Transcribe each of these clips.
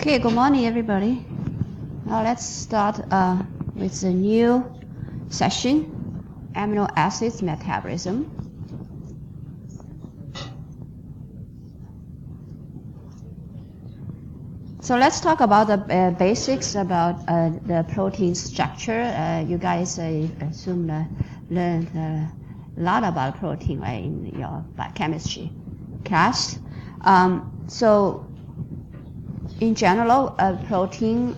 Okay, good morning, everybody. Now let's start with the new session, amino acids metabolism. So let's talk about the basics about the protein structure. You guys assume learned a lot about protein, right, in your biochemistry class. So in general, a protein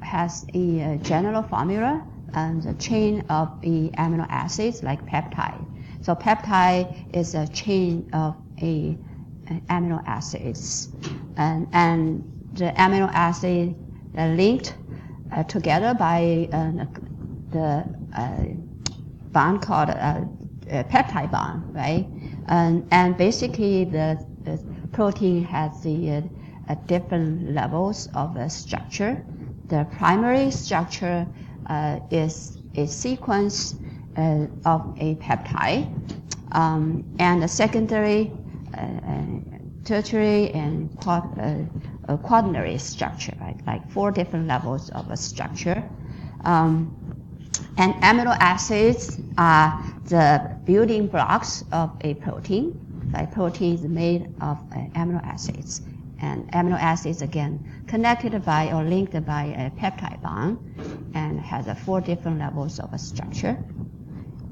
has a general formula and a chain of the amino acids like peptide. So peptide is a chain of amino acids, and the amino acid are linked together by the bond called peptide bond, right? And basically the protein has the different levels of structure. The primary structure is a sequence of a peptide, and the secondary, tertiary, and quaternary structure, right? Like 4 different levels of a structure. And amino acids are the building blocks of a protein. Right? Protein is made of amino acids. And amino acids, again, connected by or linked by a peptide bond and has 4 different levels of a structure.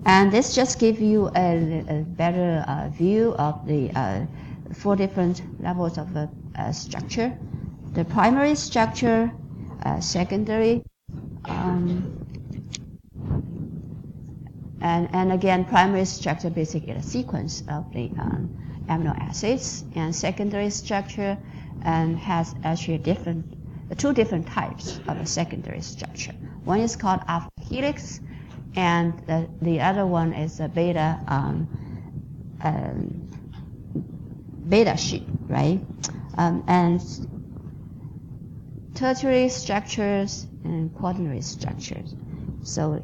And this just gives you a better view of the 4 different levels of structure. The primary structure, secondary, and again, primary structure basically a sequence of the amino acids, and secondary structure has actually 2 different types of a secondary structure. One is called alpha helix, and the other one is a beta sheet, right? And tertiary structures and quaternary structures. So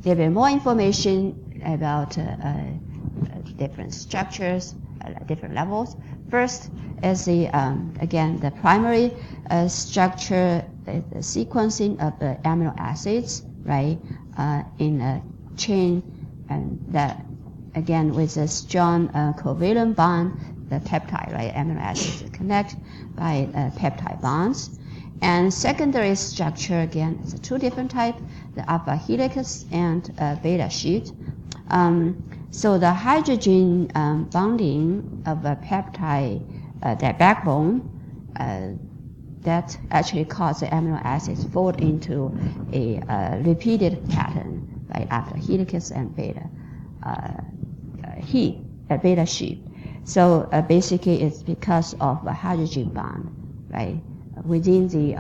there will be more information about different structures, different levels. First is again the primary structure, the sequencing of the amino acids, right, in a chain, and that again with a strong covalent bond, the peptide, right, amino acids connect by peptide bonds. And secondary structure, again, is 2 different types, the alpha helix and beta sheet. So the hydrogen bonding of a peptide, that backbone, that actually causes the amino acids fold into a repeated pattern, like alpha helix and beta sheet. So basically, it's because of a hydrogen bond, right, within the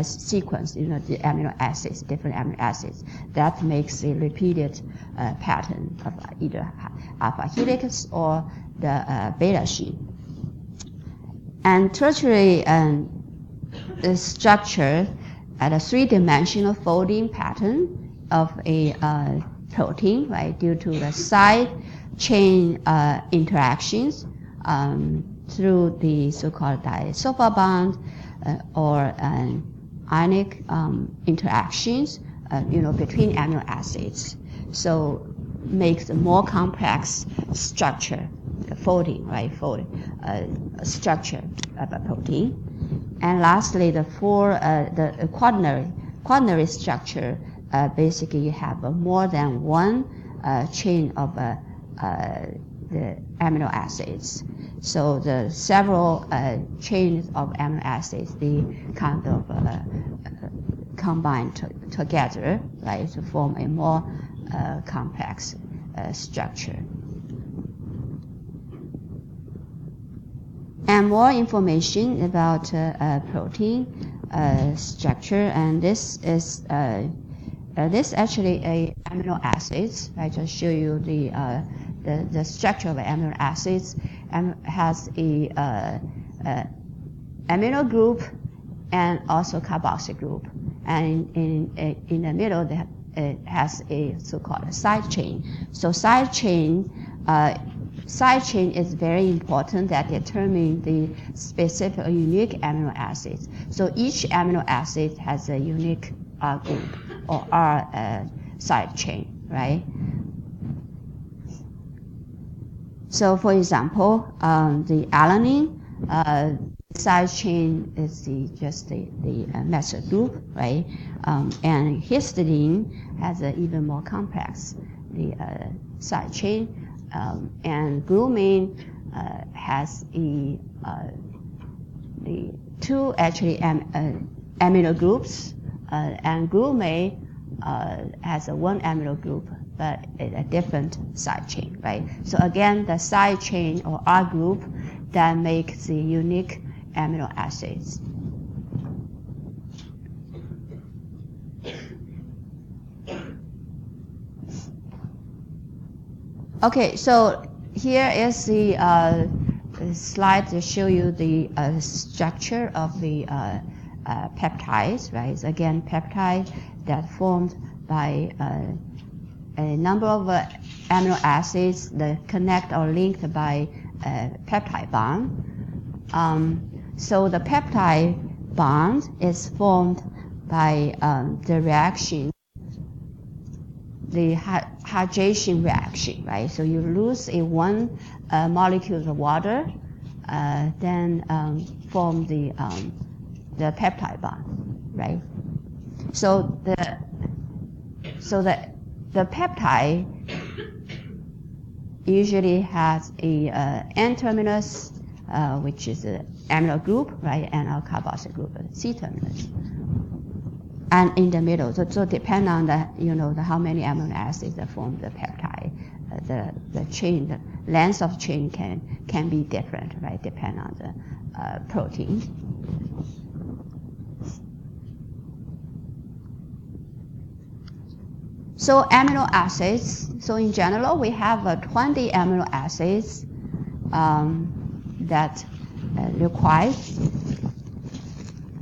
sequence, the amino acids, different amino acids, that makes a repeated pattern of either alpha helix or the beta sheet. And tertiary structure at a 3-dimensional folding pattern of a protein, right, due to the side chain interactions through the so-called disulfide bond or ionic interactions, between amino acids. So makes a more complex structure, folding, right, structure of a protein. And lastly, the quaternary structure, basically you have more than one chain of the amino acids. So the several chains of amino acids, they kind of combine together, right, to form a more complex structure. And more information about protein structure, and this is actually a amino acids. I just show you the structure of amino acids, and has a amino group and also carboxyl group, and in the middle it has a so-called side chain. So side chain side chain is very important that determine the specific or unique amino acids. So each amino acid has a unique R group or R side chain, right? So for example, the alanine side chain is just the methyl group, right? And histidine has an even more complex side chain. And glumine has the two actually amino groups, and glutamate has one amino group, but a different side chain, right? So again, the side chain or R group that makes the unique amino acids. Okay, so here is the slide to show you the structure of the peptides, right? So again, peptide that formed by a number of amino acids that connect or linked by peptide bond. So the peptide bond is formed by the reaction, the hydration reaction, right? So you lose one molecule of water, then form the peptide bond, right? So the peptide usually has a N-terminus, which is an amino group, right, and a carboxyl group, C-terminus. And in the middle, so depend on the how many amino acids that form the peptide, the chain, the length of chain can be different, right? Depend on the protein. So amino acids. So in general, we have 20 amino acids that required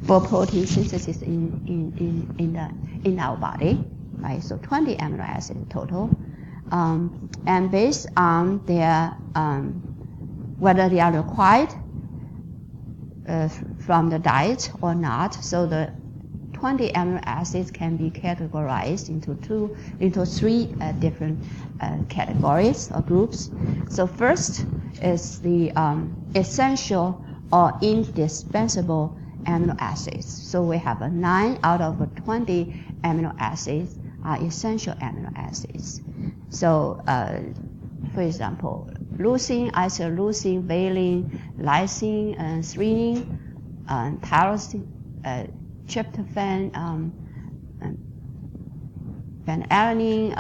for protein synthesis in our body, right? So 20 amino acids total, and based on their whether they are required from the diet or not. So the 20 amino acids can be categorized into three different categories or groups. So first is the essential or indispensable amino acids. So we have 9 out of 20 amino acids are essential amino acids. So, for example, leucine, isoleucine, valine, lysine, threonine, tyrosine, tryptophan, phenylalanine,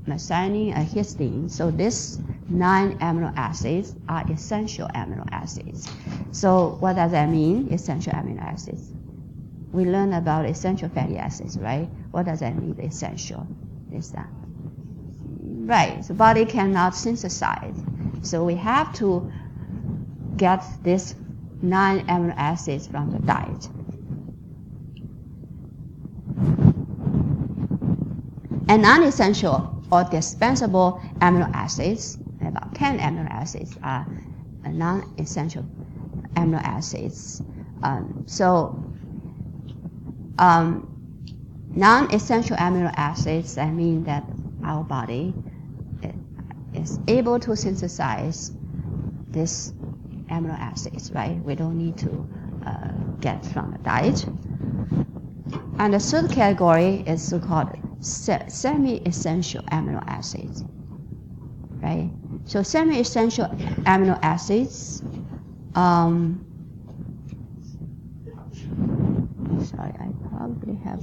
methionine, and histidine. So these 9 amino acids are essential amino acids. So what does that mean, essential amino acids? We learn about essential fatty acids, right? What does that mean, essential? Is that? Right, the body cannot synthesize. So we have to get these 9 amino acids from the diet. And non-essential or dispensable amino acids, about 10 amino acids are non-essential amino acids. Non-essential amino acids, that mean that our body is able to synthesize these amino acids, right? We don't need to get from the diet. And the third category is so-called semi-essential amino acids, right? So semi-essential amino acids, sorry, I probably have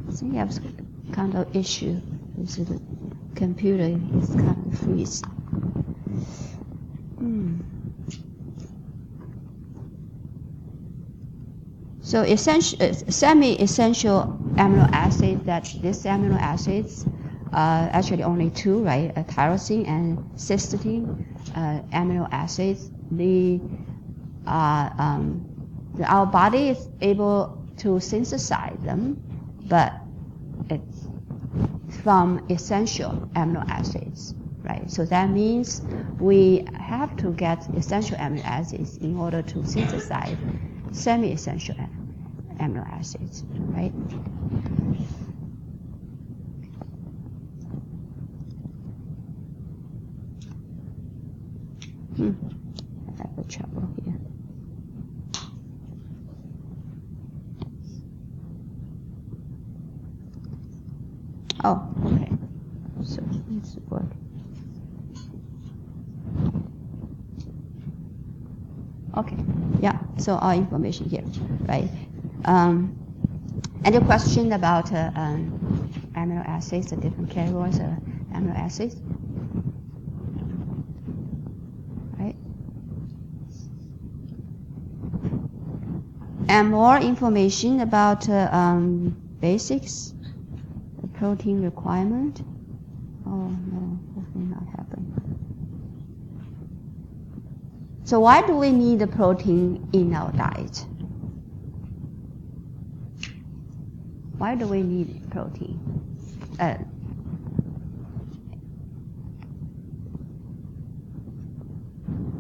I think I have kind of issue with the computer, is kind of freeze. So semi-essential amino acids, that these amino acids actually only 2, right? Tyrosine and cysteine amino acids. They are our body is able to synthesize them, but it's from essential amino acids, right? So that means we have to get essential amino acids in order to synthesize semi-essential amino acids, right? I have a trouble here. Oh, okay. So it's work. Okay. Yeah. So our information here, right? Any question about amino acids, the different categories of amino acids? Right. And more information about basics. Protein requirement? Oh no, that will not happen. So why do we need the protein in our diet? Why do we need protein?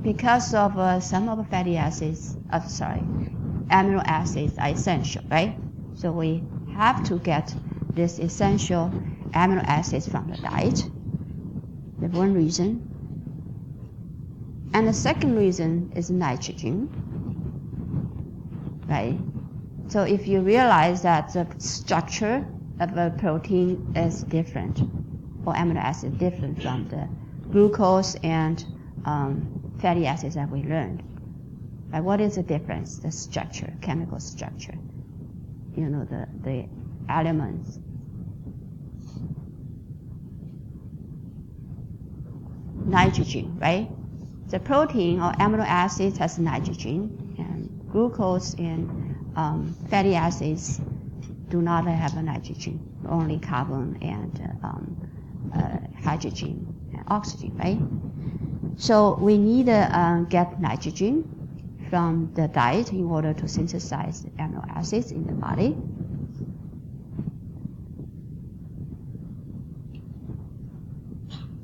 Because of some of the fatty acids, amino acids are essential, right? So we have to get this essential amino acids from the diet. That's one reason. And the second reason is nitrogen, right? So if you realize that the structure of a protein is different, or amino acid different from the glucose and fatty acids that we learned, right? What is the difference? The structure, chemical structure. You know, the elements. Nitrogen, right? The protein or amino acids has nitrogen, and glucose and fatty acids do not have a nitrogen, only carbon and hydrogen and oxygen, right? So we need to get nitrogen from the diet in order to synthesize amino acids in the body.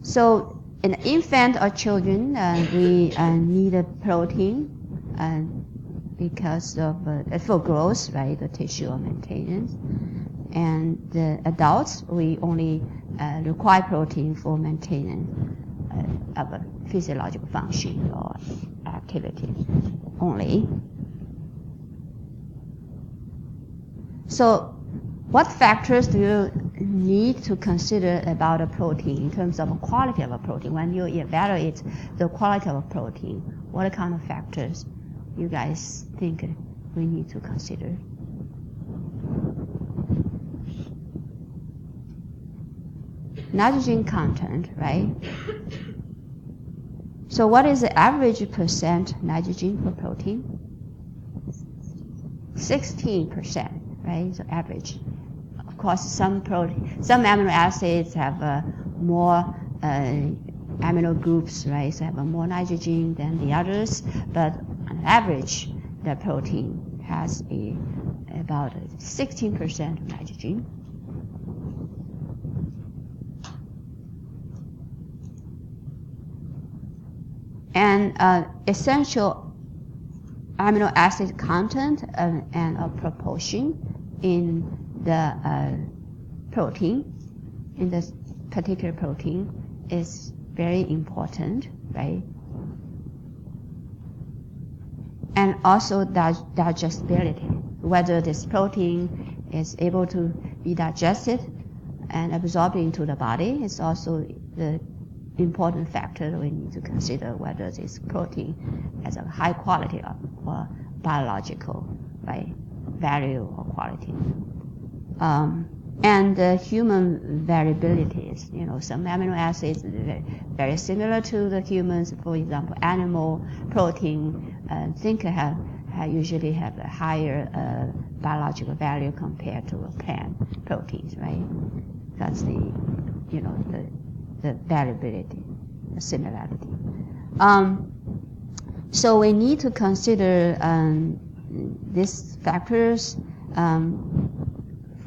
So in infant or children, we need a protein because of for growth, right, the tissue maintenance. And the adults, we only require protein for maintenance of a physiological function or activity only. So what factors do you need to consider about a protein in terms of the quality of a protein? When you evaluate the quality of a protein, what kind of factors you guys think we need to consider? Nitrogen content, right? So what is the average percent nitrogen per protein? 16%, right? So average. Of course, some amino acids have more amino groups, right? So have more nitrogen than the others, but on average, the protein has about 16% of nitrogen. And essential amino acid content and a proportion in the protein, in this particular protein, is very important, right? And also digestibility, whether this protein is able to be digested and absorbed into the body is also the important factor that we need to consider whether this protein has a high quality or biological, right, value or quality. And the human variabilities, you know, some amino acids are very similar to the humans. For example, animal protein, usually have a higher biological value compared to plant proteins, right? That's the variability, the similarity. So we need to consider these factors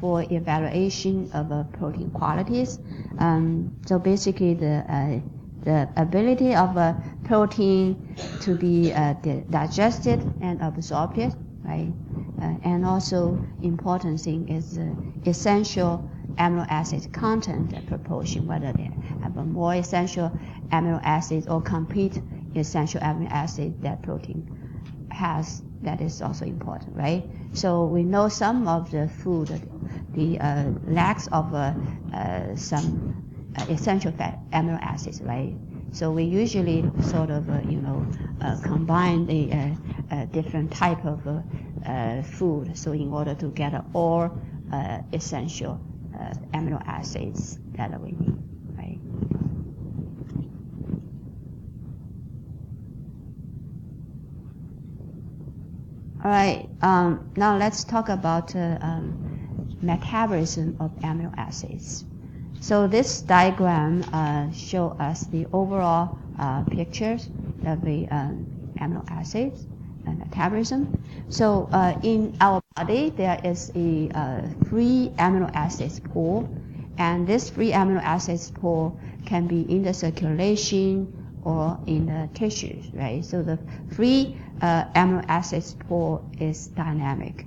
for evaluation of protein qualities. So basically, the ability of a protein to be digested and absorbed, right? And also important thing is essential amino acid content proportion, whether they have a more essential amino acids or complete essential amino acid that protein has. That is also important, right? So we know some of the food, the lacks of some essential fat amino acids, right? So we usually sort of, combine the different type of food. So in order to get all essential amino acids that we need, right? All right. Now let's talk about metabolism of amino acids. So this diagram shows us the overall pictures of the amino acids and metabolism. So in our body, there is a free amino acids pool, and this free amino acids pool can be in the circulation or in the tissues, right? So the free amino acids pool is dynamic.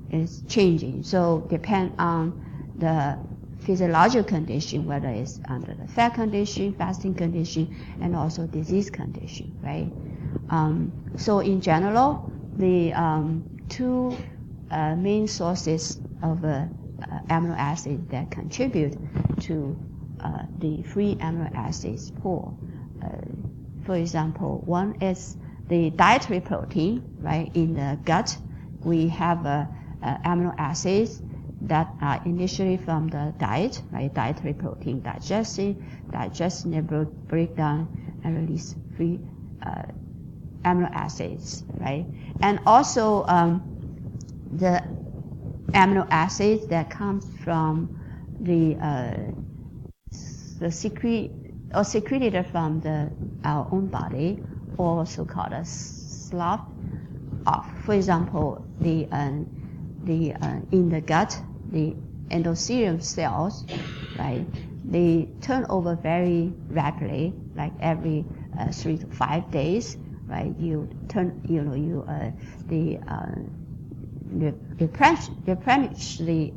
It's changing. So depend on the physiological condition, whether it's under the fat condition, fasting condition, and also disease condition, right? So in general, the two main sources of amino acids that contribute to the free amino acids pool. For example, one is the dietary protein, right? In the gut, we have amino acids that are initially from the diet, right? Dietary protein digestion, breakdown, and release free amino acids, right? And also the amino acids that come from the secreted from our own body, also called a slough off. For example, in the gut, the endothelium cells, right? They turn over very rapidly, like every 3 to 5 days, right? You replenish the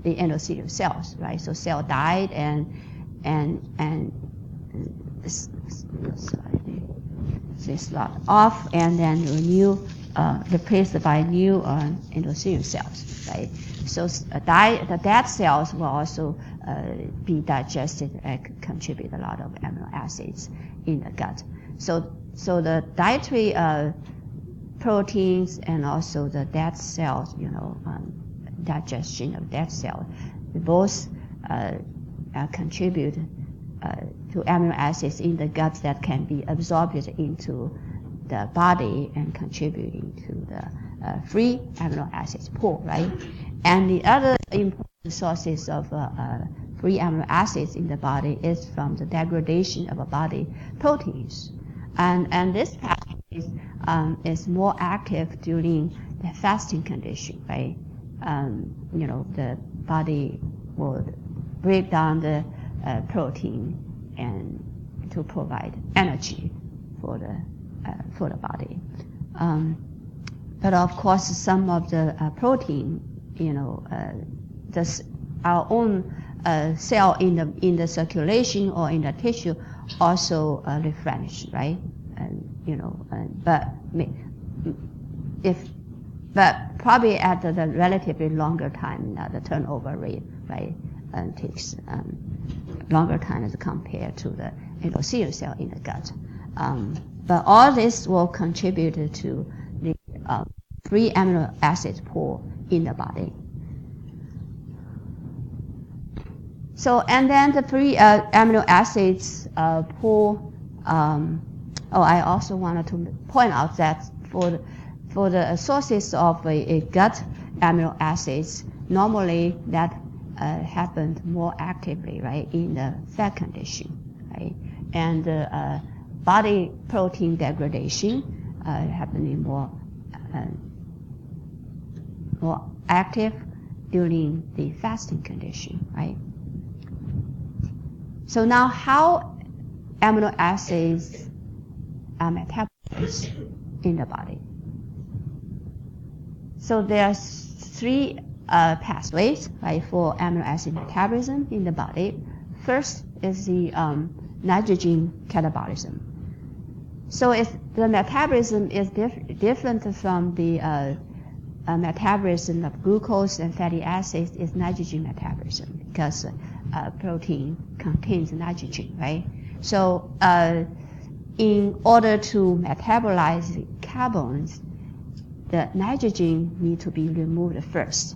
endothelium cells, right? So cell died and they slot off and then replaced by new endothelium cells, right? So the dead cells will also be digested and contribute a lot of amino acids in the gut. So the dietary proteins and also the dead cells, digestion of dead cells, both contribute to amino acids in the gut that can be absorbed into the body and contributing to the free amino acids pool, right? And the other important sources of free amino acids in the body is from the degradation of body proteins, and this pathway is more active during the fasting condition, right? The body will break down the protein and to provide energy for the body. But of course, some of the protein, our own cell in the circulation or in the tissue also replenish, right? But probably at the relatively longer time, the turnover rate, right, takes longer time as compared to the endothelial cell in the gut. But all this will contribute to the free amino acid pool in the body. So, and then the free amino acids pool. I also wanted to point out that for the sources of a gut amino acids, normally that happened more actively, right, in the fat condition, right, and body protein degradation happening more more active during the fasting condition, right? So now how amino acids are metabolized in the body. So there are three pathways, right, for amino acid metabolism in the body. First is the nitrogen catabolism. So if the metabolism is different from the metabolism of glucose and fatty acids, is nitrogen metabolism, because protein contains nitrogen, right? So in order to metabolize carbons, the nitrogen need to be removed first.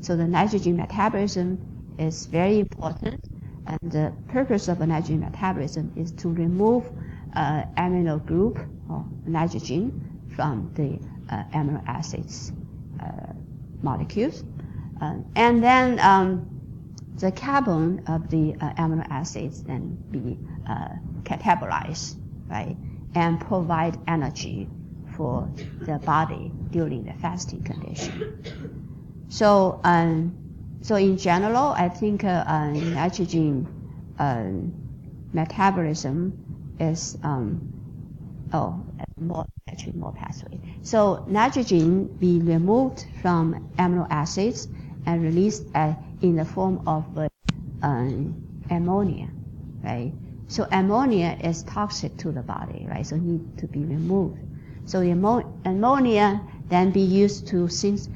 So the nitrogen metabolism is very important, and the purpose of a nitrogen metabolism is to remove amino group or nitrogen from the amino acids molecules, and then the carbon of the amino acids then be catabolized, right, and provide energy for the body during the fasting condition. So, so in general, I think nitrogen metabolism is more pathway. So nitrogen be removed from amino acids and released in the form of ammonia, right? So ammonia is toxic to the body, right? So need to be removed. So ammonia then be used to synthesize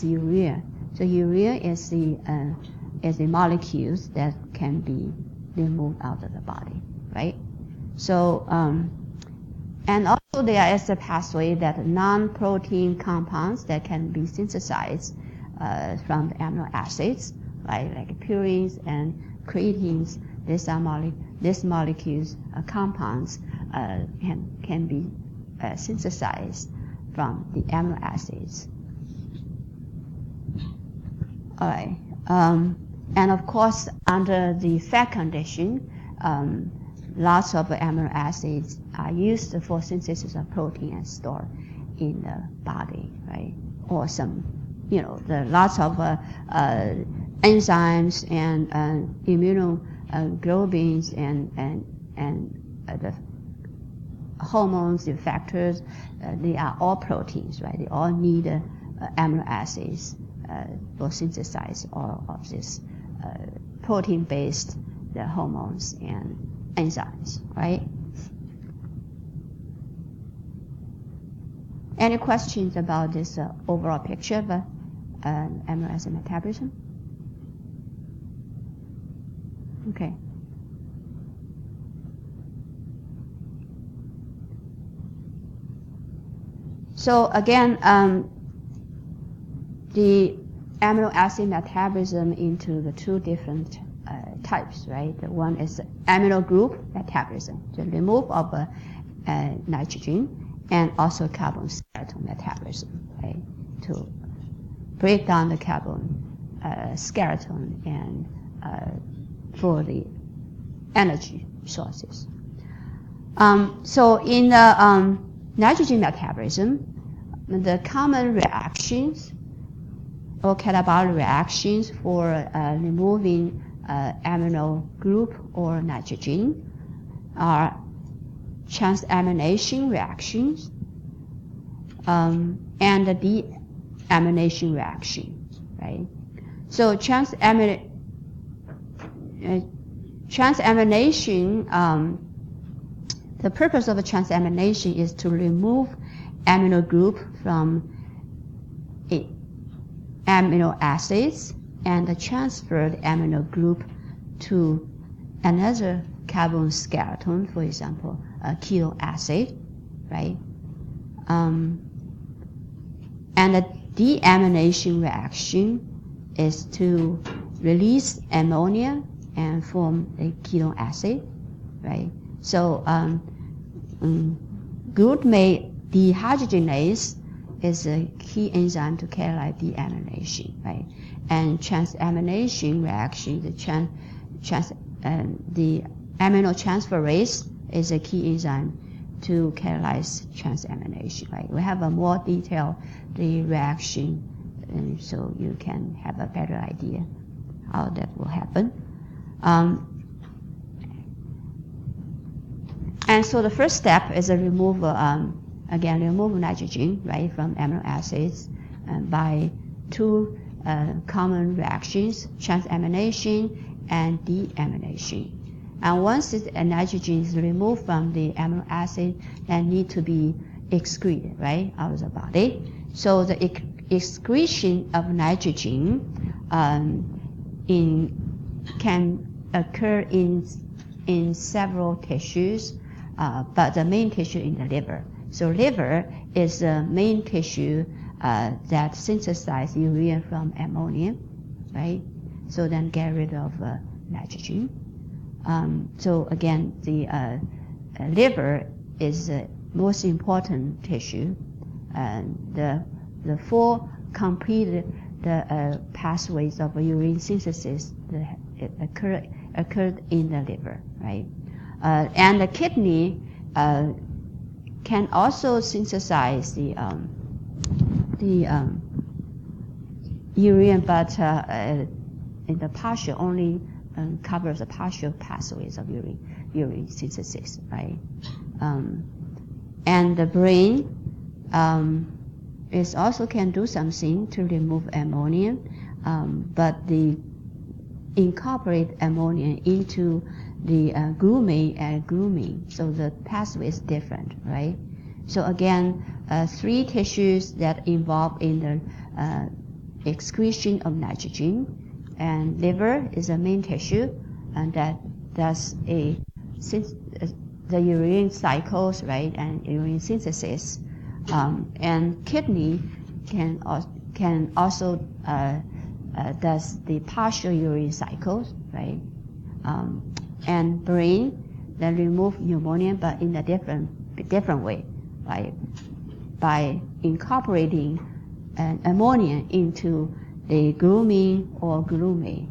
urea. So urea is the molecules that can be removed out of the body, right? So and also there is a pathway that non-protein compounds that can be synthesized from the amino acids, right? Like purines and creatines. These molecules, compounds, can be synthesized from the amino acids. All right, and of course, under the fat condition, lots of amino acids are used for synthesis of protein and stored in the body, right? Or some, there are lots of enzymes and immunoglobulins and the hormones, the factors, they are all proteins, right? They all need amino acids for synthesize all of this protein-based the hormones and enzymes, right? Any questions about this overall picture of amino acid metabolism? Okay. So again, the amino acid metabolism into the two different types, right? The one is amino group metabolism, the remove of nitrogen, and also carbon skeleton metabolism, right? To break down the carbon skeleton and for the energy sources. So in the nitrogen metabolism, the common reactions or catabolic reactions for removing amino group or nitrogen are transamination reactions and the deamination reaction, right? So transamination, the purpose of a transamination is to remove amino group from amino acids and transfer the amino group to another carbon skeleton, for example, a ketone acid, right? And the deamination reaction is to release ammonia and form a ketone acid, right? So glutamate dehydrogenase is a key enzyme to catalyze deamination, right? And transamination reaction, the aminotransferase is a key enzyme to catalyze transamination, right? We have a more detailed the reaction, and so you can have a better idea how that will happen. And so the first step is a removal, remove nitrogen, right, from amino acids by two common reactions, transamination and deamination. And once the nitrogen is removed from the amino acid, that need to be excreted, right, out of the body. So the excretion of nitrogen can occur in several tissues, but the main tissue in the liver. So liver is the main tissue that synthesizes urea from ammonia, right? So then get rid of nitrogen. So again, the liver is the most important tissue. The four complete the pathways of urine synthesis that occurred in the liver, right? And the kidney can also synthesize the urine, but in the partial only covers the partial pathways of urine synthesis, right? And the brain is also can do something to remove ammonia, but the incorporate ammonia into the glutamine and glutamine, so the pathway is different, right? So again, three tissues that involve in the excretion of nitrogen, and liver is the main tissue, and that does the urine cycles, right, and urine synthesis, and kidney can also does the partial urine cycles, right, and brain then remove ammonia, but in a different way, right, by incorporating ammonia into the glutamine or glutamate,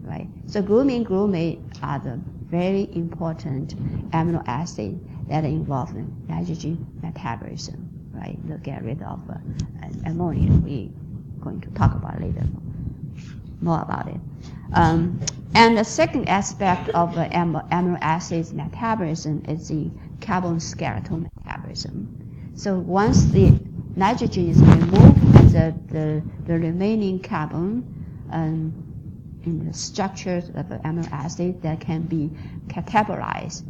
right? So glutamate are the very important amino acid that involve in nitrogen metabolism, right? To get rid of ammonia. We're going to talk about later more about it. And the second aspect of amino acids metabolism is the carbon skeleton metabolism. So once the nitrogen is removed, the remaining carbon in the structures of the amino acid that can be catabolized,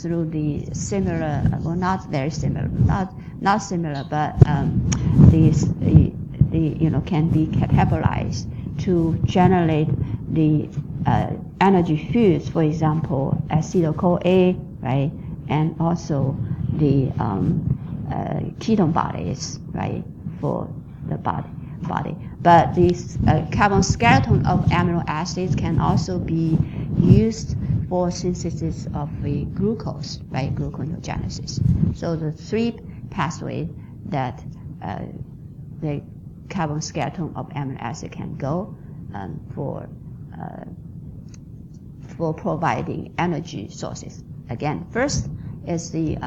through the similar, well, not very similar, not similar, but can be catabolized to generate the energy foods, for example, acetyl-CoA, right, and also the ketone bodies, right, for the body. But these carbon skeleton of amino acids can also be used for synthesis of the glucose, right, gluconeogenesis. So the three pathways that the carbon skeleton of amino acid can go for providing energy sources. Again, first is the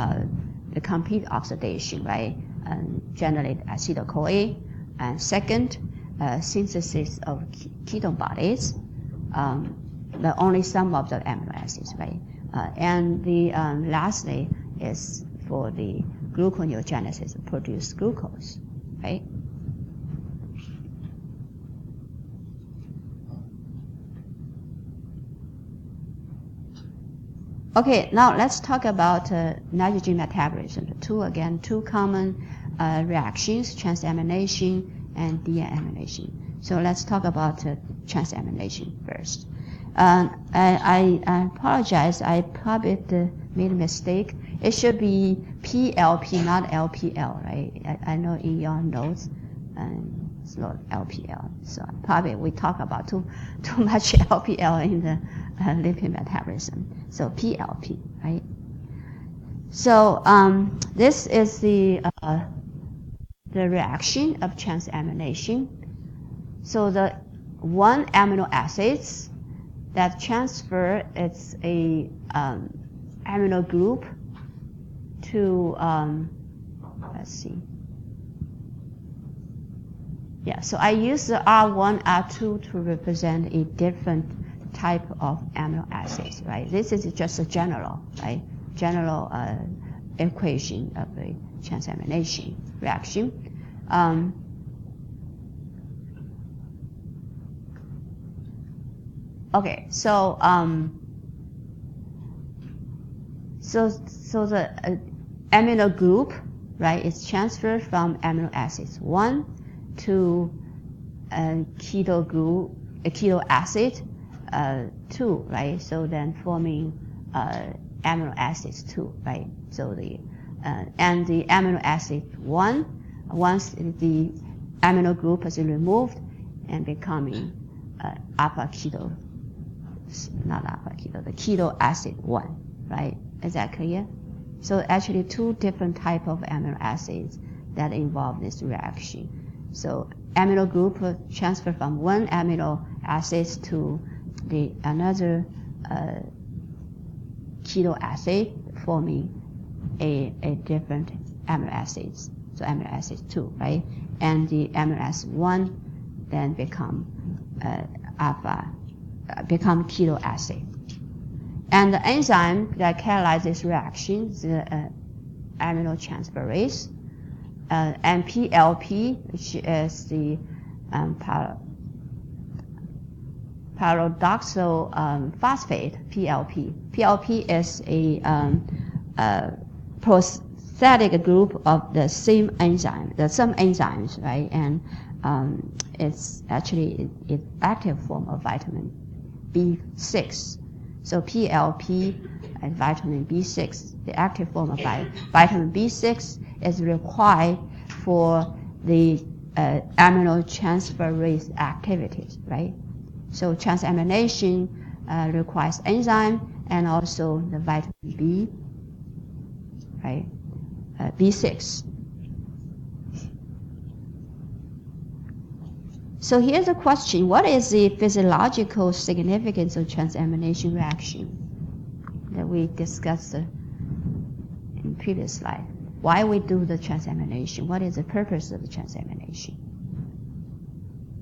complete oxidation, right, and generate acetyl-CoA, and second, synthesis of ketone bodies, but only some of the amino acids, right, and the lastly is for the gluconeogenesis to produce glucose, right. Okay, now let's talk about nitrogen metabolism. Two common reactions, transamination and deamination. So let's talk about transamination first. I apologize, I probably made a mistake. It should be PLP, not LPL, right? I know in your notes, it's not LPL. So probably we talk about too much LPL in the lipid metabolism. So PLP, right? So this is the reaction of transamination. So the one amino acids that transfer its a amino group to, let's see. Yeah, so I use the R1, R2 to represent a different type of amino acids, right? This is just a general, right? General equation of a transamination reaction. Okay, so so the amino group, right, is transferred from amino acids 1 to keto acid 2, right? So then forming amino acids 2, right? So the and the amino acid 1, once the amino group is removed and becoming alpha keto, not alpha keto, the keto acid 1, right? Is that clear? So actually 2 different type of amino acids that involve this reaction. So amino group transfer from one amino acid to the another keto acid, forming a different amino acids. So amino acid 2, right? And the amino acid 1 then become keto acid. And the enzyme that catalyzes this reaction is the aminotransferase, and PLP, which is the pyridoxal phosphate, PLP. PLP is a prosthetic group of the same enzyme, some enzymes, right? And it's actually an active form of vitamin B6. So PLP and vitamin B6, the active form of vitamin B6 is required for the aminotransferase activities, right? So transamination requires enzyme and also the vitamin B, right? B6. So here's a question: what is the physiological significance of transamination reaction that we discussed in the previous slide? Why we do the transamination? What is the purpose of the transamination?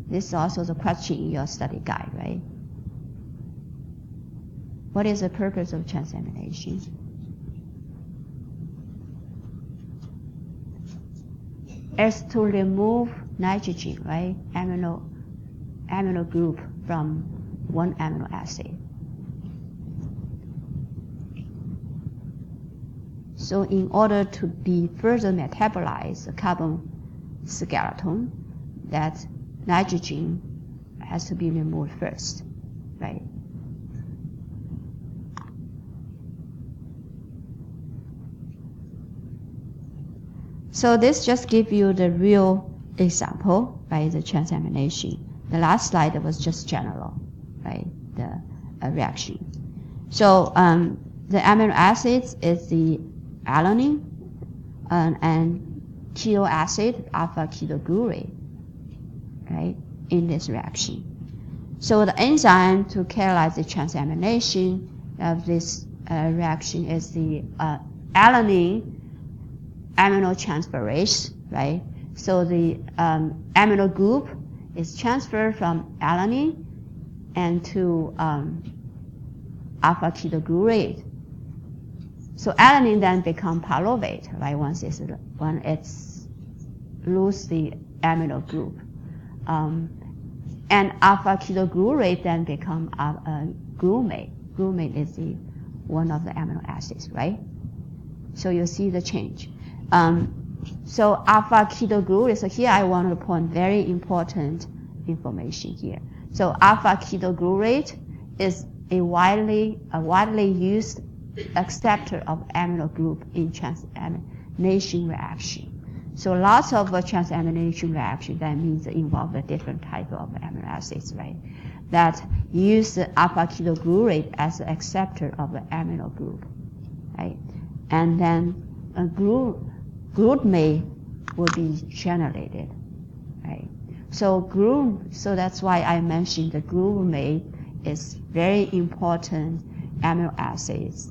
This is also the question in your study guide, right? What is the purpose of transamination? It's to remove nitrogen, right? Amino group from one amino acid. So in order to be further metabolize the carbon skeleton, that nitrogen has to be removed first, right? So this just gives you the real example, right, the transamination. The last slide was just general, right, the reaction. So the amino acids is the alanine and keto acid, alpha ketoglutarate, right, in this reaction. So the enzyme to catalyze the transamination of this reaction is the alanine aminotransferase, right? So the amino group is transferred from alanine and to alpha ketoglutarate. So alanine then become pyruvate, right? Once it's lose the amino group, and alpha ketoglutarate then become glutamate. Glutamate is one of the amino acids, right? So you see the change. So alpha ketoglutarate. So here I want to point very important information here. So alpha ketoglutarate is a widely used acceptor of amino group in transamination reaction. So lots of transamination reaction, that means involve a different type of amino acids, right? That use the alpha ketoglutarate as an acceptor of the amino group, right? And then glutamate will be generated, right? So that's why I mentioned the glutamate is very important amino acids.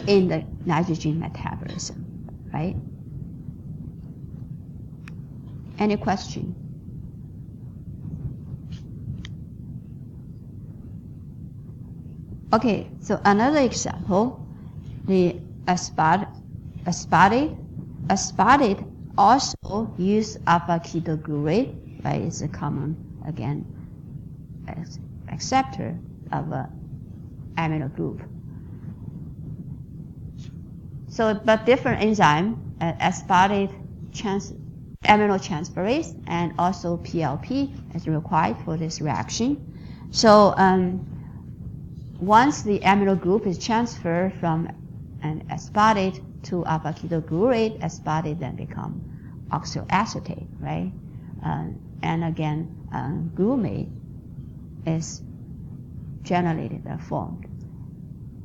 in the nitrogen metabolism, right? Any question? Okay, so another example, the aspartate also use alpha ketoglutarate, right? It's a common, again, acceptor of a amino group. So, but different enzyme, aspartate amino transferase and also PLP is required for this reaction. So, once the amino group is transferred from an aspartate to alpha ketoglutarate, aspartate then become oxaloacetate, right? And again, glutamate is generated or formed.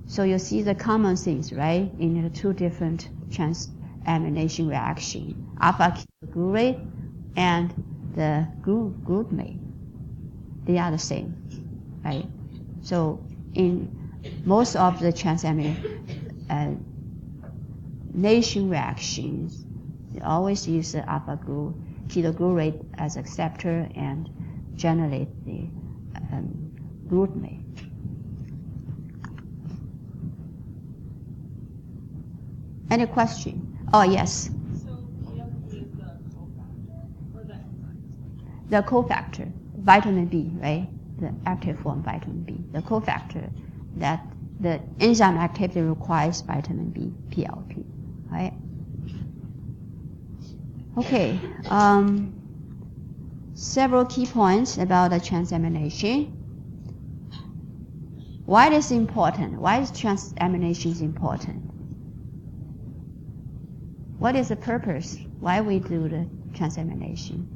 So you see the common things, right, in the two different transamination reaction, alpha ketoglutarate and the glutamate. They are the same, right? So in most of the transamination reactions, they always use the alpha ketoglutarate as acceptor and generate the glutamate. Any question? Oh, yes. So PLP is the cofactor or the enzyme? The cofactor, vitamin B, right? The active form vitamin B. The cofactor that the enzyme activity requires vitamin B, PLP, right? Okay. Several key points about the transamination. Why it is important? Why is transamination important? What is the purpose? Why we do the transamination?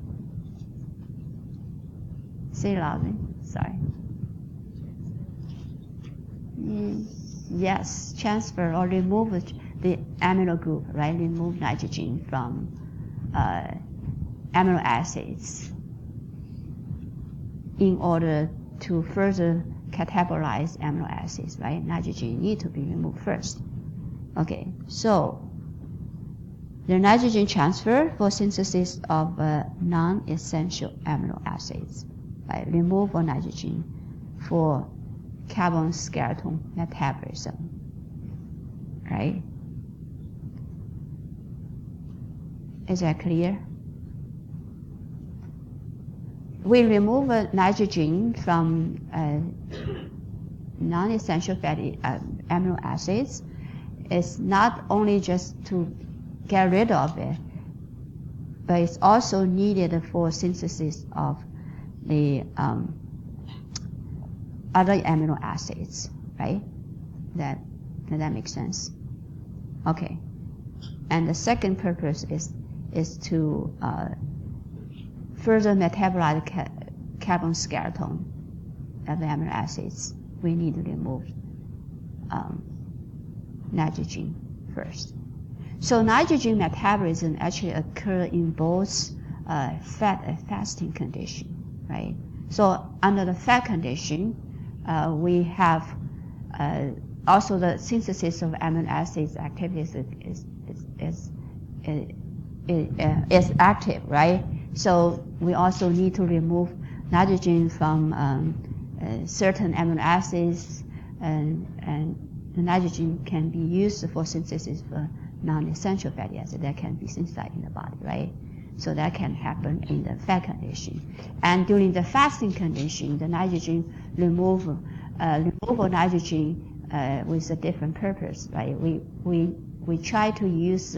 Say loudly. Sorry. Yes, transfer or remove the amino group, right? Remove nitrogen from amino acids in order to further catabolize amino acids, right? Nitrogen need to be removed first. Okay, so the nitrogen transfer for synthesis of non-essential amino acids, right? Removal of nitrogen for carbon skeleton metabolism, right? Is that clear? We remove nitrogen from non-essential fatty amino acids. It's not only just to get rid of it, but it's also needed for synthesis of the other amino acids, right? Does that make sense? Okay. And the second purpose is to further metabolize carbon skeleton of the amino acids. We need to remove nitrogen first. So nitrogen metabolism actually occurs in both fasting condition, right? So under the fat condition, we have also the synthesis of amino acids activities is active, right? So we also need to remove nitrogen from certain amino acids, and the nitrogen can be used for synthesis for non-essential fatty acids that can be synthesized in the body, right? So that can happen in the fat condition. And during the fasting condition, the nitrogen removal nitrogen with a different purpose, right? We try to use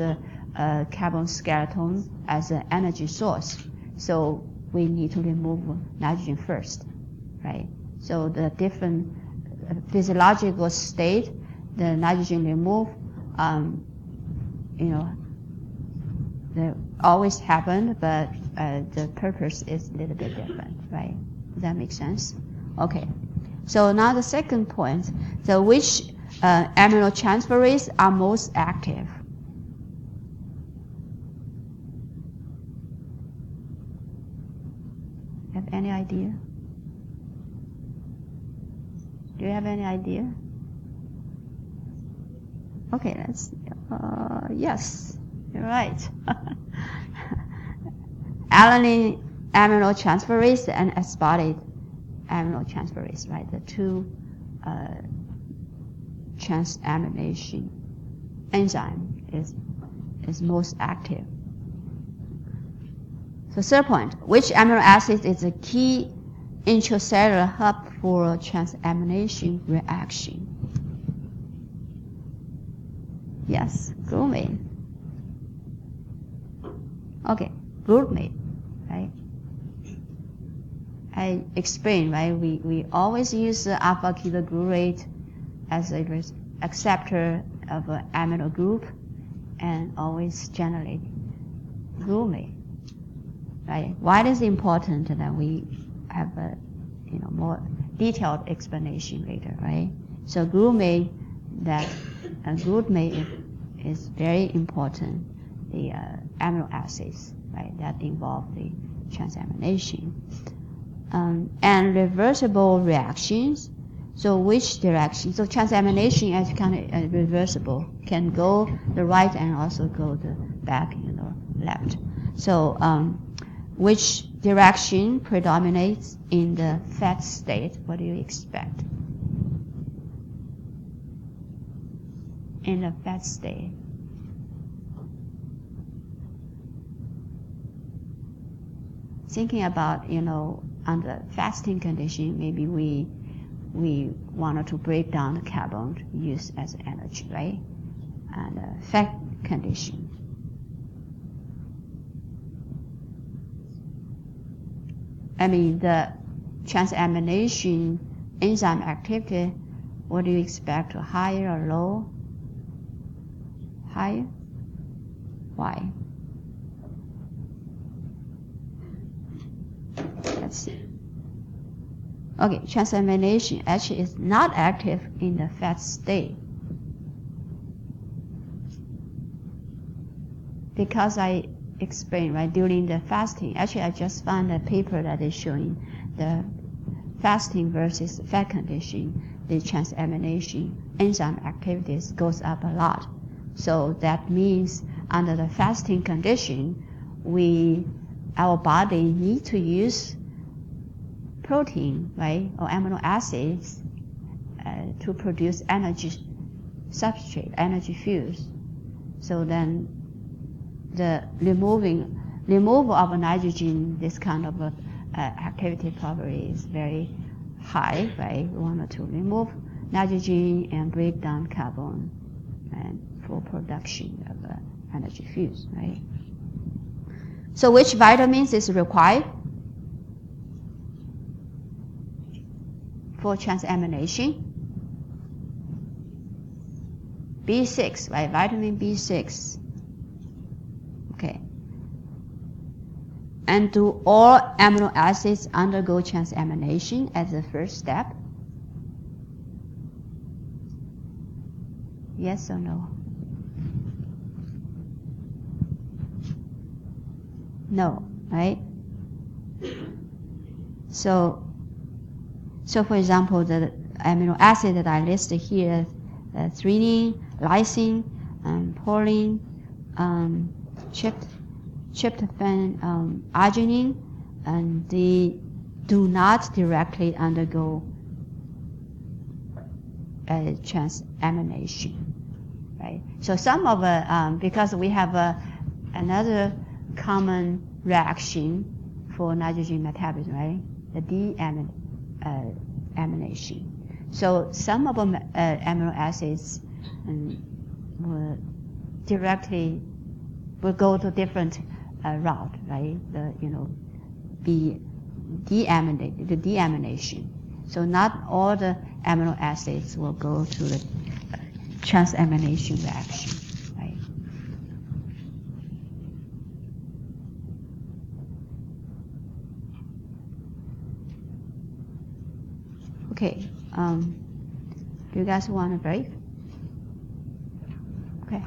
carbon skeleton as an energy source. So we need to remove nitrogen first, right? So the different physiological state, the nitrogen remove, they always happen, but the purpose is a little bit different, right? Does that make sense? Okay. So now the second point, so which amino transferase are most active? Have any idea? Do you have any idea? Okay, let's, yes, you're right. Alanine aminotransferase and aspartate aminotransferase, right? The two transamination enzyme is most active. So third point, which amino acid is a key intracellular hub for transamination reaction? Yes, glutamate. Okay, glutamate, right? I explained, right? We always use alpha ketoglutarate as a acceptor of an amino group and always generate glutamate, right? Why is it important that we have a more detailed explanation later, right? So glutamate is very important. The amino acids, right, that involve the transamination. And reversible reactions. So which direction? So transamination is kind of reversible, can go the right and also go the back, left. So which direction predominates in the fat state? What do you expect? In the fat state. Thinking about, under fasting condition, maybe we wanted to break down the carbon to use as energy, right? And fat condition. I mean, the transamination enzyme activity, what do you expect? Higher or low? Higher? Why? Let's see. Okay, transamination actually is not active in the fat state. Because I explained, right, during the fasting, actually I just found a paper that is showing the fasting versus fat condition, the transamination enzyme activities goes up a lot. So that means under the fasting condition, our body need to use protein, right, or amino acids to produce energy substrate, energy fuels. So then the removal of nitrogen, this kind of activity probably is very high, right? We wanted to remove nitrogen and break down carbon and for production of energy fuels, right? So which vitamins is required for transamination? B6, right? Vitamin B6. Okay. And do all amino acids undergo transamination as the first step? Yes or no? No, right? So for example, the amino acid that I listed here, threonine, lysine, proline, tryptophan, arginine, and they do not directly undergo transamination, right? So some of because we have another common reaction for nitrogen metabolism, right? The deamination. So some of them amino acids will go to different route, right? The deamination. So not all the amino acids will go to the transamination reaction, right? Okay. Do you guys want a break? Okay.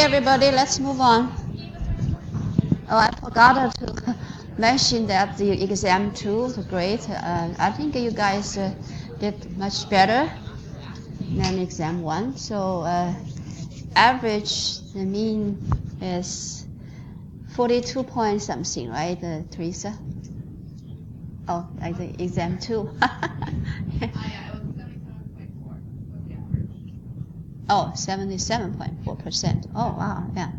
everybody. Let's move on. Oh, I forgot to mention that the exam 2 was great. I think you guys did much better than exam 1. So average, the mean is 42 point something, right, Teresa? Oh, like the exam 2. Oh, 77.4%. Oh, wow, yeah.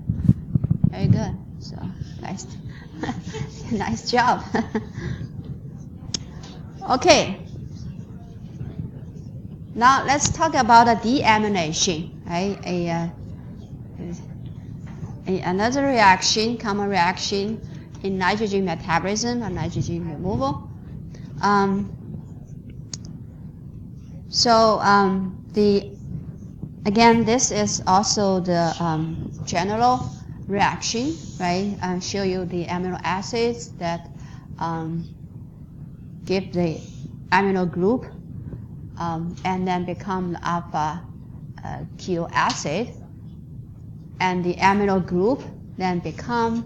Very good. So, nice. Nice job. Okay. Now, let's talk about a deamination, right? Another reaction, common reaction in nitrogen metabolism or nitrogen removal. Again, this is also the general reaction, right? I show you the amino acids that give the amino group and then become the alpha keto acid, and the amino group then become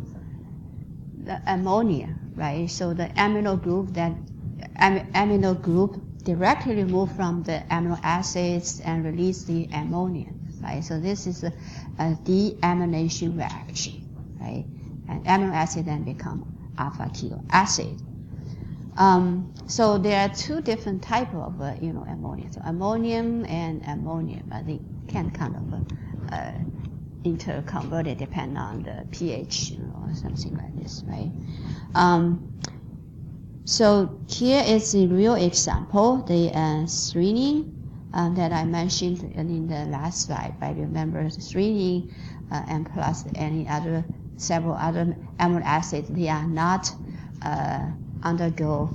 the ammonia, right? So the amino group directly remove from the amino acids and release the ammonia, right? So this is a deamination reaction, right? And amino acid then become alpha keto acid. So there are two different types of ammonia. So ammonium and ammonium, they can kind of interconverted depending on the pH, or something like this, right? So here is the real example, the threonine that I mentioned in the last slide. Right? Remember, threonine and plus several other amino acids, they are not undergo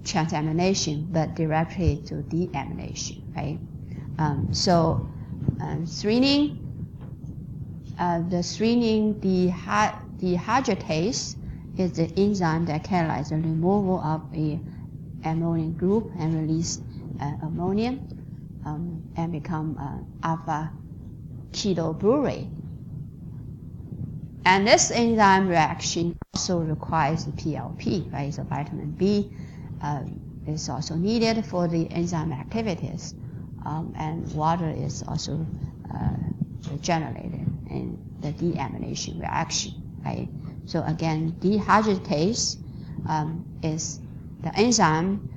transamination, but directly to deamination, right? Threonine, the threonine dehydratase is the enzyme that catalyzes the removal of a ammonium group and release ammonium and become alpha ketoglutarate. And this enzyme reaction also requires the PLP, right? So vitamin B is also needed for the enzyme activities, and water is also generated in the deamination reaction, right? So again, dehydratase is the enzyme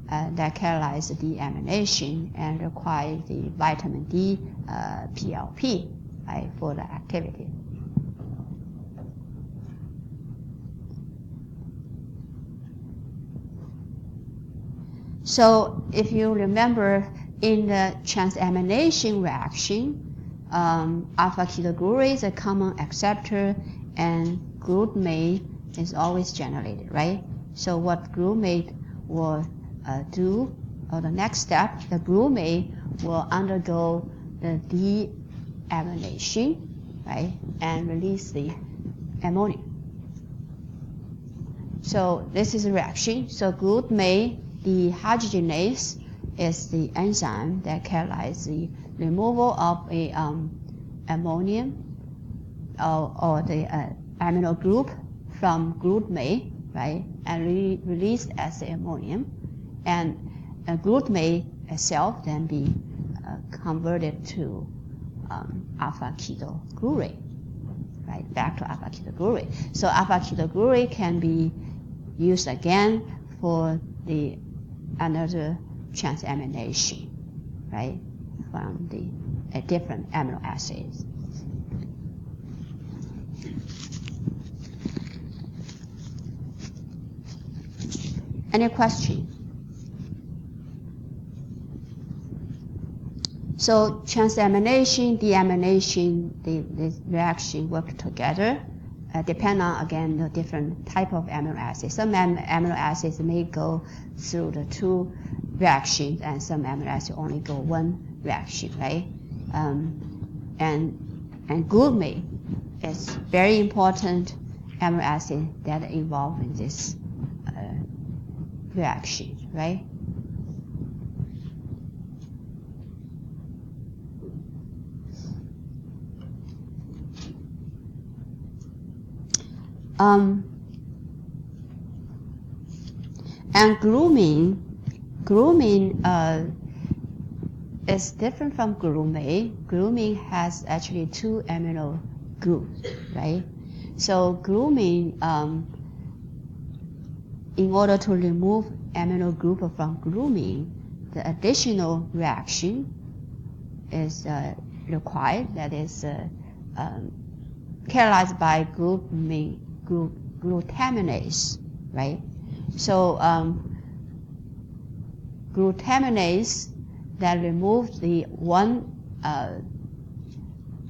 that catalyzes the deamination and requires the vitamin D PLP, right, for the activity. So if you remember, in the transamination reaction, alpha ketoglutarate is a common acceptor, and glutamate is always generated, right? So what glutamate will do, or the next step, the glutamate will undergo the deamination, right, and release the ammonia. So this is a reaction. So glutamate dehydrogenase is the enzyme that catalyzes the removal of a ammonium or the amino group from glutamate, right, and released as the ammonium, and glutamate itself then be converted to alpha ketoglutarate, right, back to alpha ketoglutarate. So alpha ketoglutarate can be used again for the another transamination, right, from the different amino acids. Any question? So transamination, deamination, the reaction work together. Depend on, again, the different type of amino acids. Some amino acids may go through the two reactions, and some amino acids only go one reaction, right? And glutamate is very important amino acid that are involved in this reaction, right? And grooming is different from glutamate. Glutamine has actually 2 amino groups, right? So glutamine, in order to remove amino group from glutamine, the additional reaction is required, that is catalyzed by glutaminase, right? So glutaminase that removes the one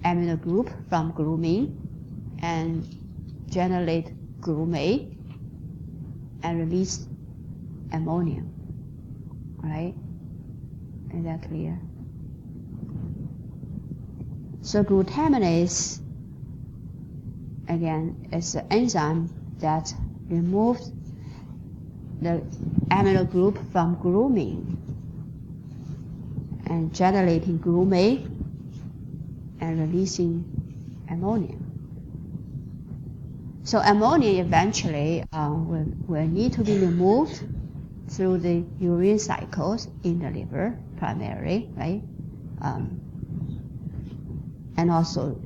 amino group from glutamine and generate glutamate and release ammonia, right? Is that clear? So glutaminase, again, is an enzyme that removes the amino group from glutamine and generating glutamate and releasing ammonia. So ammonia eventually will need to be removed through the urine cycles in the liver primarily, right? And also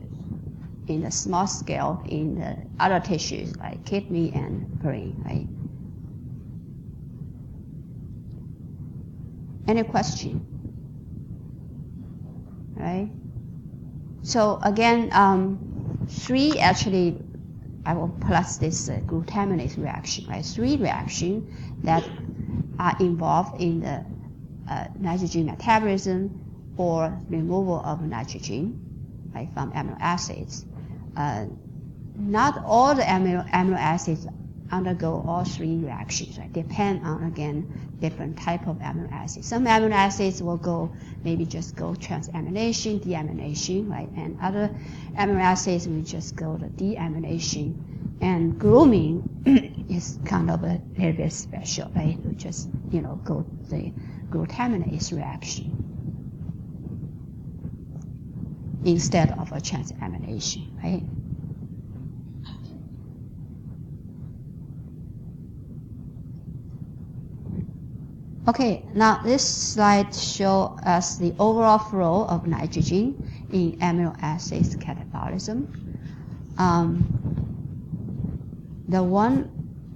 in the small scale in the other tissues like kidney and brain, right? Any question? Right? So again, 3 actually, I will plus this glutaminase reaction, right? 3 reactions that are involved in the nitrogen metabolism or removal of nitrogen, right, from amino acids. Not all the amino acids undergo all 3 reactions, right? Depend on, again, different type of amino acids. Some amino acids will go, maybe just go transamination, deamination, right? And other amino acids will just go the deamination. And glutamine is kind of a little bit special, right? We just, go the glutaminase reaction instead of a transamination, right? Okay, now this slide shows us the overall flow of nitrogen in amino acids catabolism.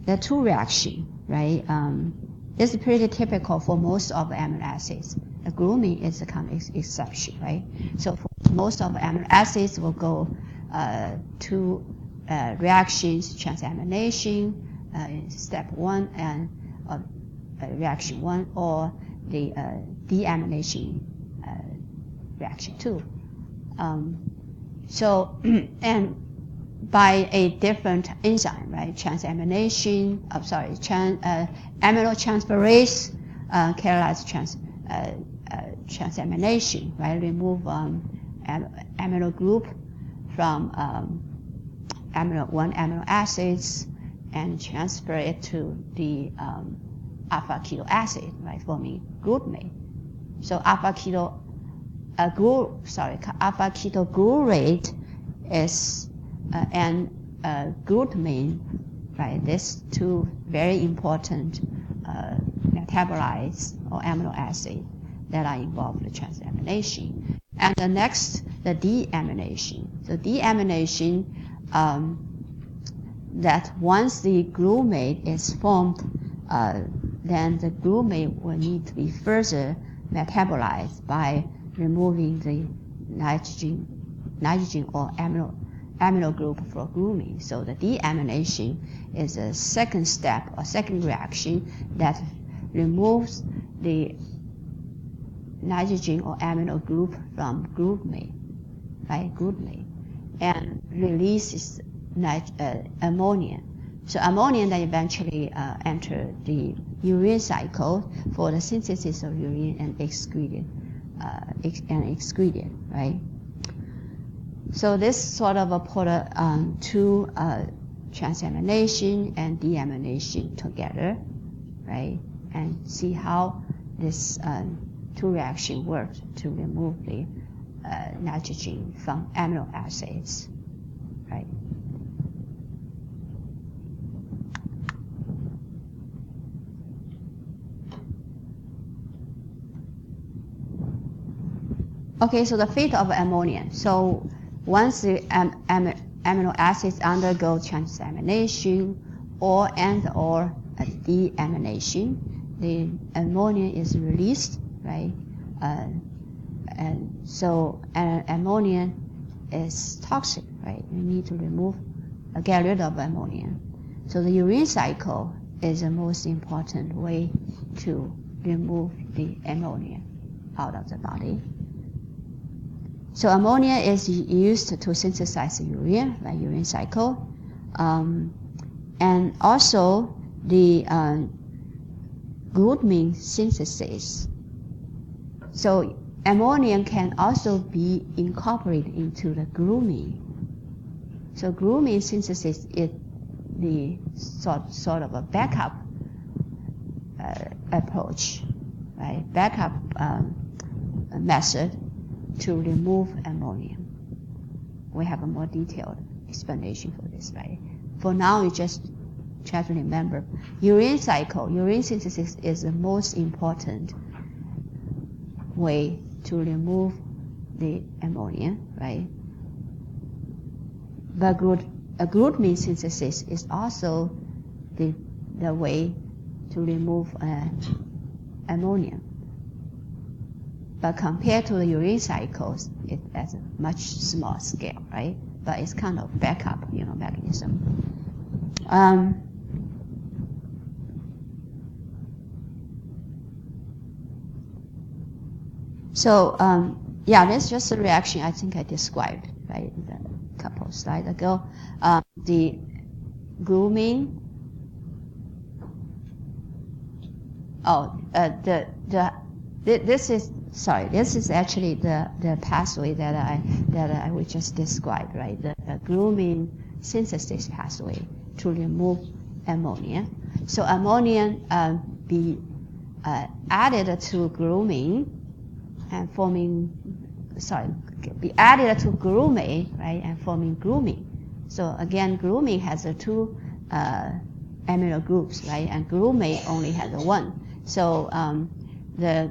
The 2 reaction, right? This is pretty typical for most of the amino acids. The glutamine is a kind of exception, right? So for most of the amino acids will go 2 reactions, transamination, step 1, and reaction 1, or the deamination reaction 2. And by a different enzyme, right? Aminotransferase catalyzes transamination, right? Remove amino group from one amino acids and transfer it to the alpha keto acid, right, forming glutamate. So alpha ketoglutarate is and glutamine, right? These 2 very important metabolites or amino acids that are involved in transamination. And the next, the deamination. So deamination, that once the glutamate is formed, then the glutamate will need to be further metabolized by removing the nitrogen or amino group for glutamine. So the deamination is a second step or second reaction that removes the nitrogen or amino group from glutamate, right? Glutamate, and releases ammonia. So ammonia then eventually enter the urine cycle for the synthesis of urine and excreted, right? So this sort of put 2 transamination and deamination together, right? And see how this 2 reaction works to remove the nitrogen from amino acids, right? Okay, so the fate of ammonia. So once the amino acids undergo transamination or deamination, the ammonia is released, right? And so ammonia is toxic, right? You need to get rid of ammonia. So the urine cycle is the most important way to remove the ammonia out of the body. So ammonia is used to synthesize urea, like urine cycle, and also the glutamine synthesis. So ammonia can also be incorporated into the glutamine. So glutamine synthesis is the sort of a backup approach, right? Backup method to remove ammonia. We have a more detailed explanation for this, right? For now, you just try to remember urine cycle. Urine synthesis is the most important way to remove the ammonia, right? But glutamine synthesis is also the way to remove ammonia. But compared to the urine cycles, it has a much smaller scale, right? But it's kind of backup, mechanism. That's just a reaction I think I described, right, a couple of slides ago. The glutamine. This is actually the pathway that I would just describe, right? The glutamine synthesis pathway to remove ammonia. So ammonia be added to glutamine and be added to glutamate, right, and forming glutamine. So again, glutamine has two amino groups, right, and glutamate only has one. So the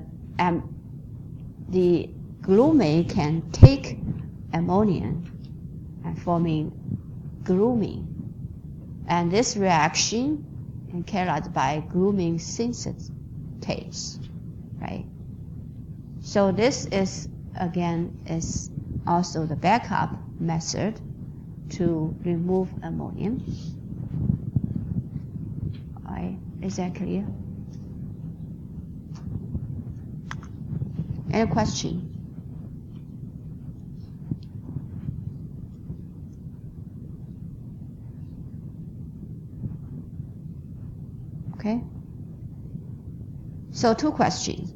glutamate can take ammonia and forming glutamine, and this reaction is carried out by glutamine synthetase, right? So this is also the backup method to remove ammonia. All right, is that clear? Any question? Okay. So 2 questions.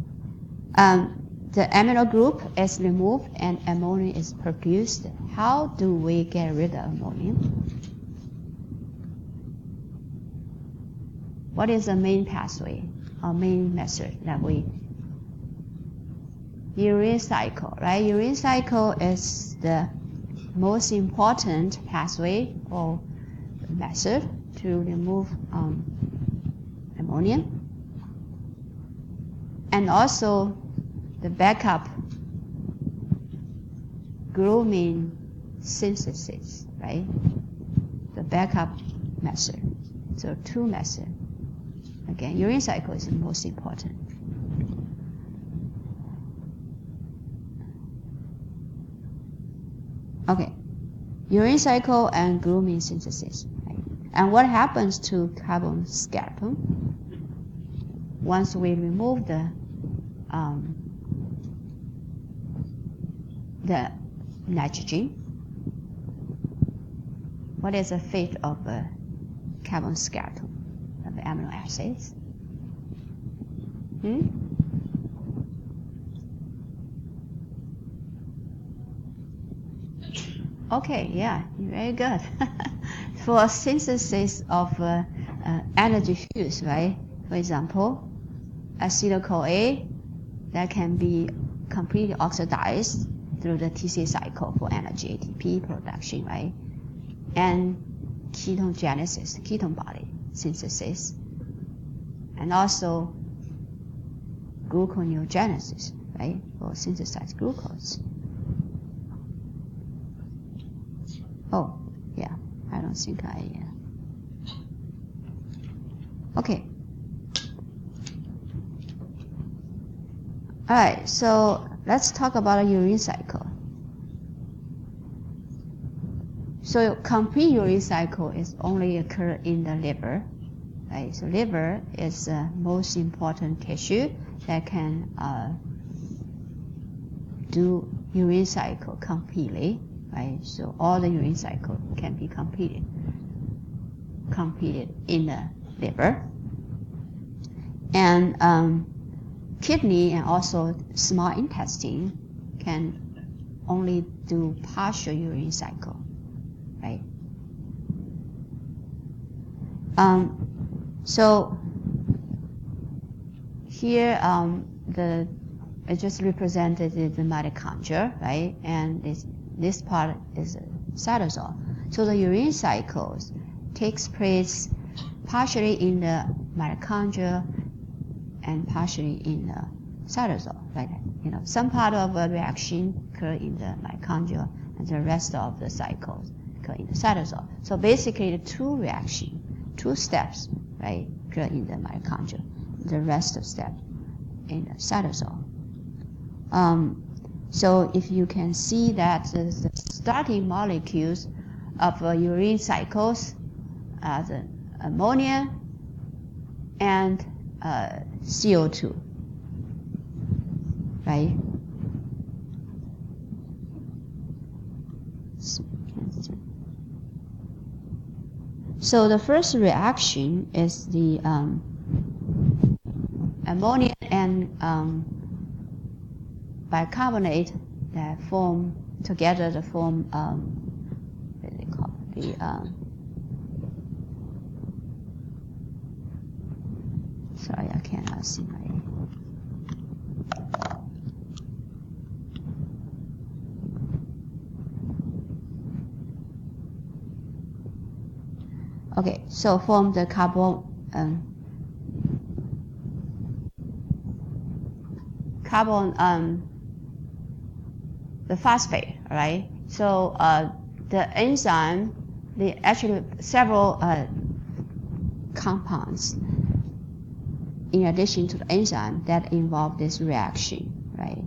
The amino group is removed and ammonia is produced. How do we get rid of ammonia? What is the main pathway or main method that we? Urine cycle, right? Urine cycle is the most important pathway or method to remove ammonia. And also the backup glutamine synthesis, right? The backup method. So 2 methods. Again, urine cycle is the most important. Okay, urine cycle and glutamine synthesis. Right? And what happens to carbon skeleton once we remove the nitrogen? What is the fate of a carbon skeleton of the amino acids? Okay, yeah, very good. For synthesis of energy fuels, right? For example, acetyl-CoA that can be completely oxidized through the TC cycle for energy ATP production, right? And ketogenesis, ketone body synthesis, and also gluconeogenesis, right, for synthesized glucose. Oh, yeah, I don't think okay. All right, so let's talk about a urine cycle. So complete urine cycle is only occur in the liver, right? So liver is the most important tissue that can do urine cycle completely, right? So all the urine cycle can be completed in the liver. And kidney and also small intestine can only do partial urine cycle, right? So here it just represented the mitochondria, right? And this part is cytosol. So the urine cycles takes place partially in the mitochondria and partially in the cytosol, right? Some part of a reaction occur in the mitochondria, and the rest of the cycles occur in the cytosol. So basically, the two steps, right, occur in the mitochondria. The rest of steps in the cytosol. So if you can see that the starting molecules of urine cycles are the ammonia and CO2, right? So the first reaction is the ammonia and bicarbonate that form together to form what do they call it? Sorry, I cannot see my. Okay, so form the the phosphate, right? So the enzyme, actually several compounds in addition to the enzyme that involve this reaction, right?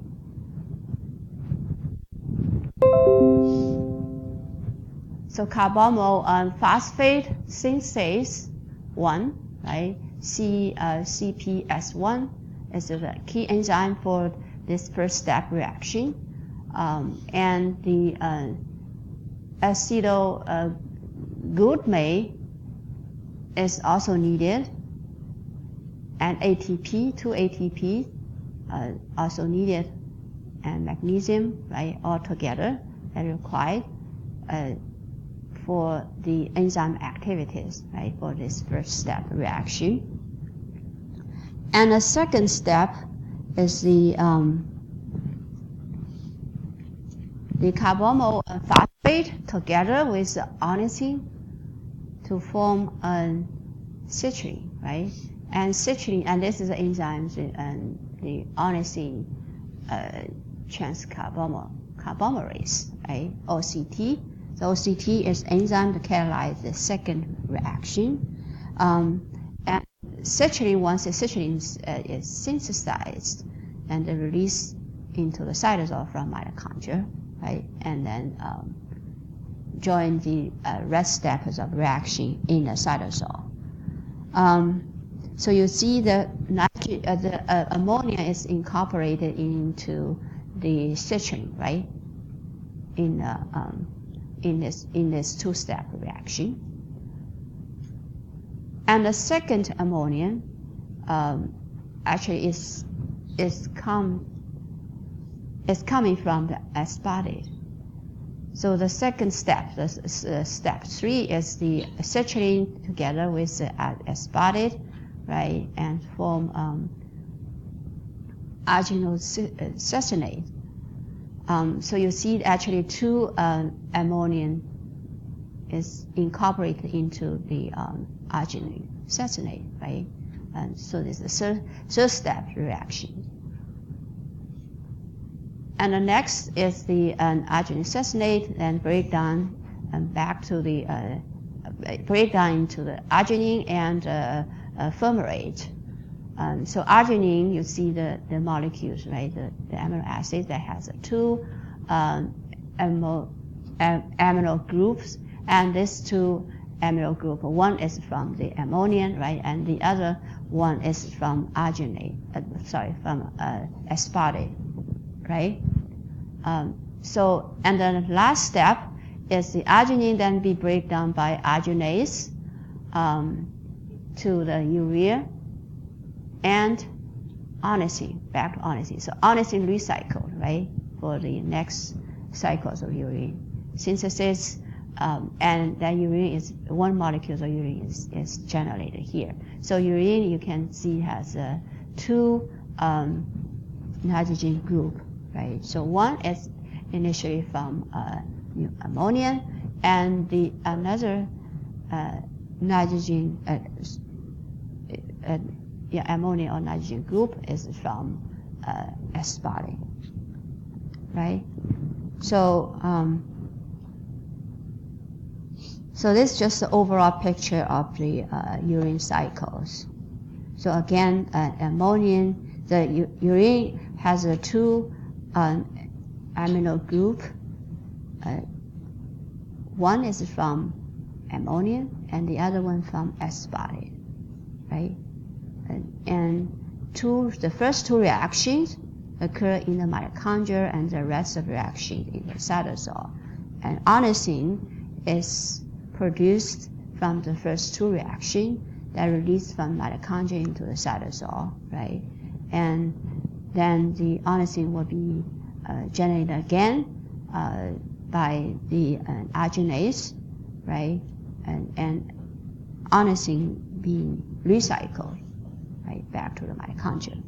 So carboxyl phosphate synthase 1, right? CPS1 is the key enzyme for this first step reaction. And the acetylglutamate is also needed, and ATP, 2 ATP also needed, and magnesium, right, all together are required for the enzyme activities, right, for this first step reaction. And the second step is the carboxyl phosphate together with the ornithine to form citrulline, right? And citrulline, and this is the enzyme, and the ornithine transcarbomerase, right? OCT. So OCT is enzyme to catalyze the second reaction. And citrulline, once the citrulline is synthesized and released into the cytosol from mitochondria, right? And then join the rest steps of reaction in the cytosol. So you see the ammonia is incorporated into the citrulline, right? In this two-step reaction. And the second ammonia actually is coming from the aspartate. So the second step, step 3, is the citrulline together with the aspartate, right, and form arginosuccinate. So you see actually 2 ammonia is incorporated into the arginosuccinate, right? And so this is the third step reaction. And the next is the arginine succinate, and break down and back to the break down into the arginine and fumarate. So arginine, you see the molecules, right? The amino acid that has two amino groups, and these two amino group, one is from the ammonium, right, and the other one is from arginate. From aspartate, right? So, and then the last step is the arginine then be break down by arginase to the urea and ornithine, back to ornithine. So ornithine recycled, right, for the next cycles of urine synthesis, and that urine is one molecule of urine is generated here. So urine, you can see, has two nitrogen group, right? So one is initially from ammonia, and the another nitrogen, ammonia or nitrogen group is from aspartate, right? So so this is just the overall picture of the urine cycles. So again, ammonia, the urine has two amino group. One is from ammonia and the other one from aspartate, right? And the first two reactions occur in the mitochondria, and the rest of reaction in the cytosol. And ornithine is produced from the first two reactions that release from mitochondria into the cytosol, right? And then the ornithine will be generated again by the arginase, right? And ornithine being recycled, right, back to the mitochondria.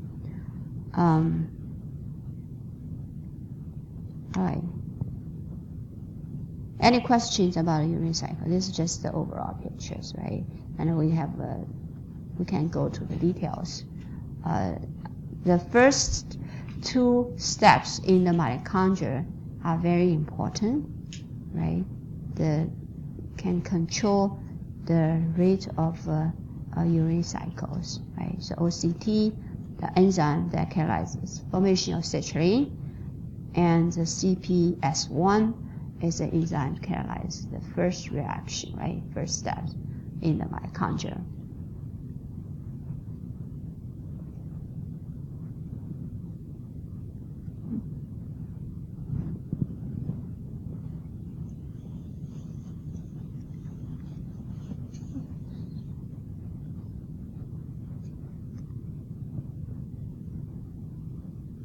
All right. Any questions about the urine cycle? This is just the overall pictures, right? And we can go to the details. The first two steps in the mitochondria are very important, right? Can control the rate of urine cycles, right? So OCT, the enzyme that catalyzes formation of citrulline, and the CPS1 is the enzyme that catalyzes the first reaction, right? First step in the mitochondria.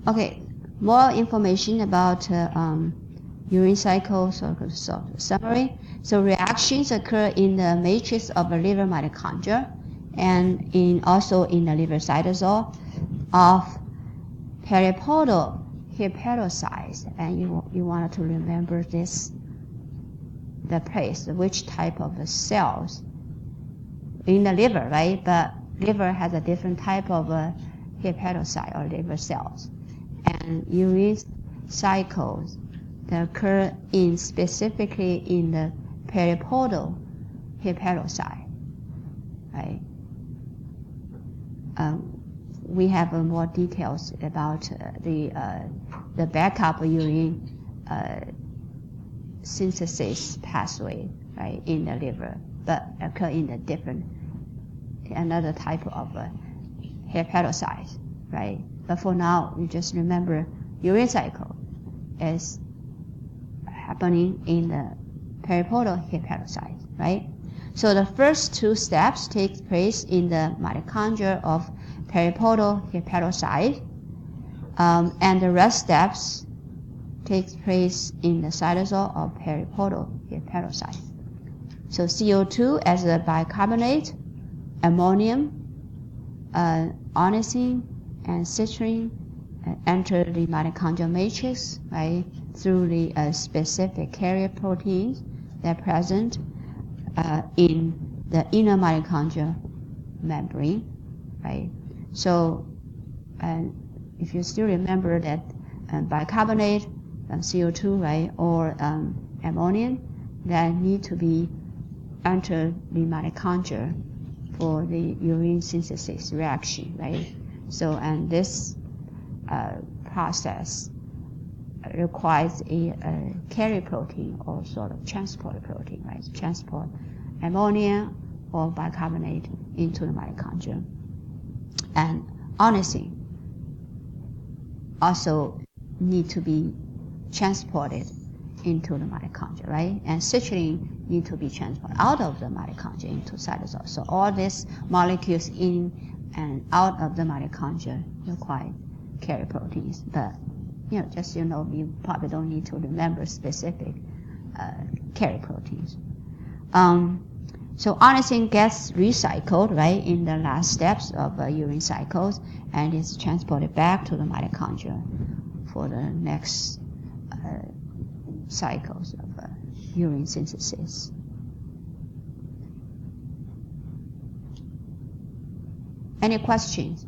Okay, more information about urine cycle, so summary. So reactions occur in the matrix of the liver mitochondria and also in the liver cytosol of periportal hepatocytes. And you wanted to remember this, the place, which type of cells in the liver, right? But liver has a different type of hepatocyte or liver cells. And urine cycles that occur specifically in the periportal hepatocyte, right? We have more details about the backup urine synthesis pathway, right, in the liver, but occur in another type of hepatocyte, right? But for now, we just remember urine cycle is happening in the periportal hepatocyte, right? So the first two steps take place in the mitochondria of periportal hepatocyte, and the rest steps take place in the cytosol of periportal hepatocyte. So CO2 as a bicarbonate, ammonium, ornithine, and citrulline enter the mitochondrial matrix, right, through the specific carrier proteins that are present in the inner mitochondrial membrane, right? So, if you still remember that bicarbonate, CO2, right, or ammonia that need to be enter the mitochondria for the urine synthesis reaction, right? So, and this process requires a carrier protein or sort of transport protein, right? Transport ammonia or bicarbonate into the mitochondria. And ornithine also need to be transported into the mitochondria, right? And citrulline need to be transported out of the mitochondria into cytosol. So all these molecules in and out of the mitochondria require carrier proteins. But you probably don't need to remember specific carrier proteins. So ornithine gets recycled, right, in the last steps of urine cycles, and is transported back to the mitochondria for the next cycles of urine synthesis. Any questions?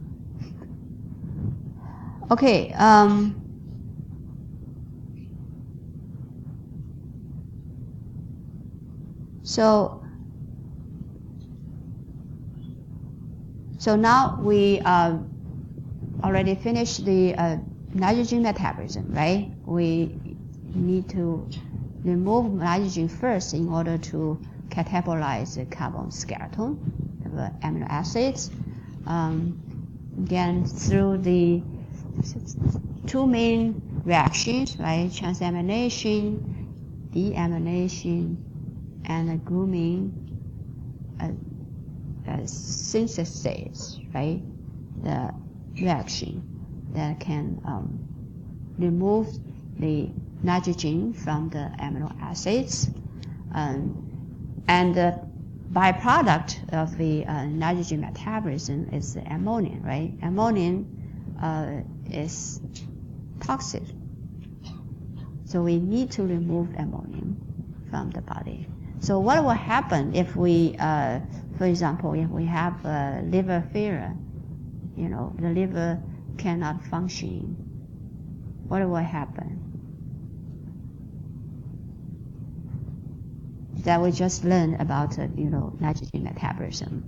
Okay. So now we already finished the nitrogen metabolism, right? We need to remove nitrogen first in order to catabolize the carbon skeleton of amino acids. Again, through the two main reactions, right? Transamination, deamination, and grooming synthesis, right? The reaction that can remove the nitrogen from the amino acids, and the byproduct of the nitrogen metabolism is the ammonia, right? Ammonia is toxic, so we need to remove ammonia from the body. So what will happen if we, for example, if we have liver failure, the liver cannot function, what will happen? That we just learned about, nitrogen metabolism.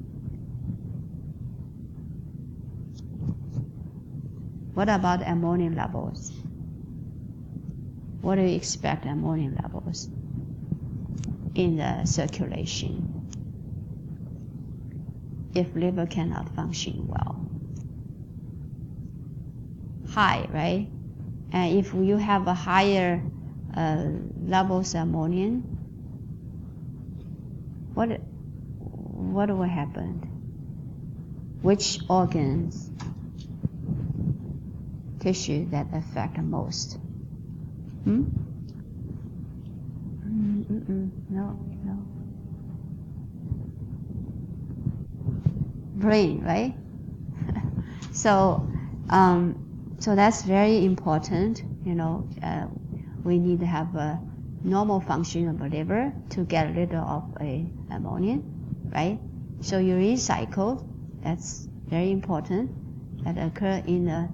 What about ammonia levels? What do you expect ammonia levels in the circulation if liver cannot function well? High, right? And if you have a higher levels of ammonia, what will happen? Which organs, tissue that affect the most? No. Brain, right? So that's very important. We need to have a normal function of the liver to get rid of ammonia, right? So urine cycle, that's very important, that occur in the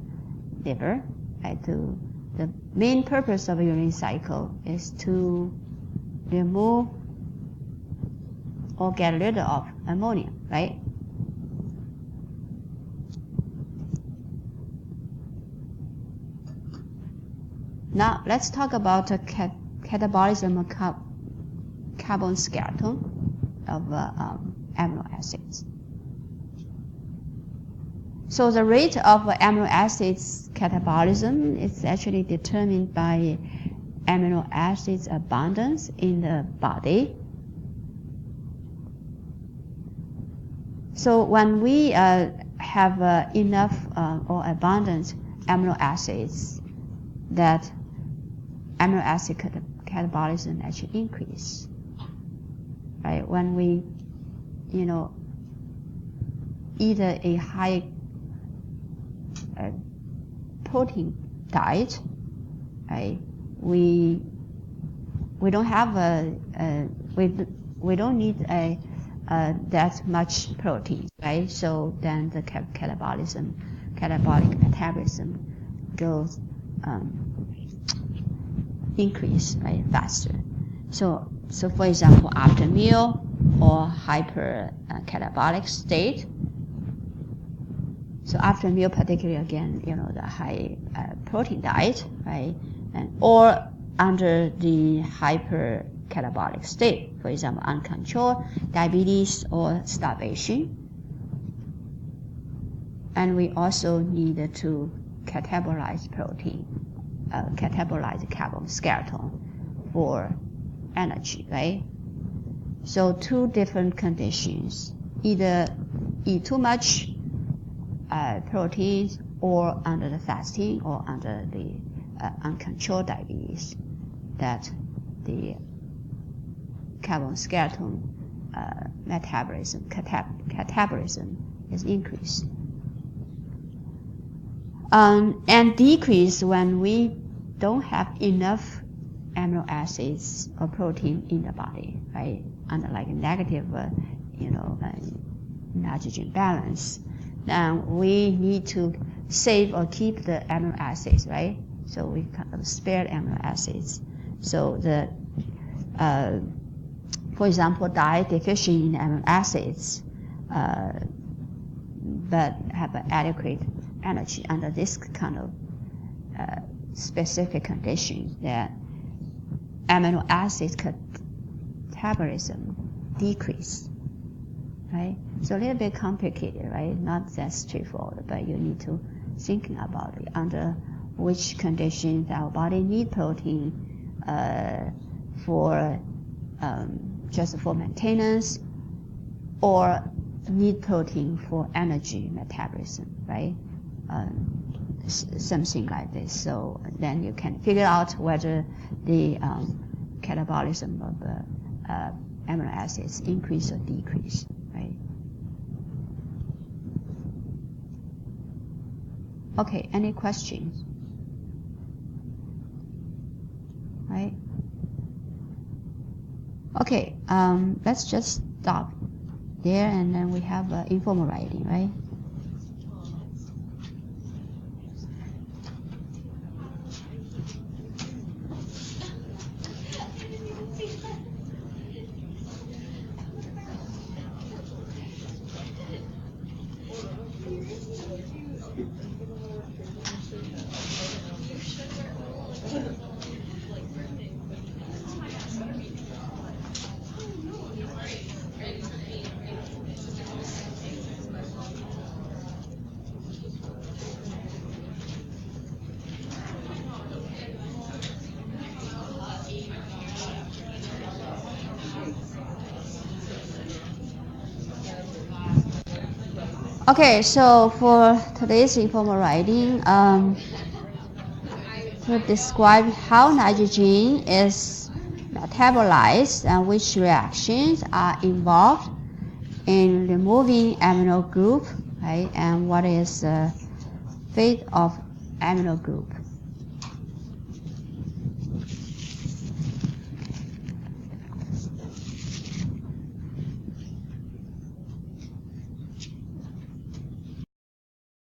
liver, right? The main purpose of a urine cycle is to remove or get rid of ammonia, right? Now let's talk about the catabolism of carbon skeleton of amino acids. So the rate of amino acids catabolism is actually determined by amino acids abundance in the body. So when we have enough or abundant amino acids, that amino acid catabolism actually increase, right? When we, eat a high protein diet, right? We don't have we don't need that much protein, right? So then the catabolic metabolism goes increase right faster. So for example, after meal or hyper catabolic state. So after meal, particularly again, the high protein diet, right, or under the hyper catabolic state, for example, uncontrolled diabetes or starvation. And we also need to catabolize protein, catabolize carbon skeleton for energy, right? So two different conditions, either eat too much proteins or under the fasting or under the uncontrolled diabetes, that the carbon skeleton catabolism is increased. And decrease when we don't have enough amino acids or protein in the body, right? Under like a negative, nitrogen balance. Then we need to save or keep the amino acids, right? So we kind of spare amino acids. So for example, diet deficient in amino acids, but have adequate energy under this kind of specific condition, that amino acids catabolism decrease, right? So a little bit complicated, right? Not that straightforward, but you need to think about it, under which conditions our body need protein for just for maintenance, or need protein for energy metabolism, right? Something like this. So then you can figure out whether the catabolism of amino acids increase or decrease, right? Okay, any questions? Right? Okay, let's just stop there, and then we have informal writing, right? Okay, so for today's informal writing, to describe how nitrogen is metabolized and which reactions are involved in removing amino group, right? And what is the fate of amino group,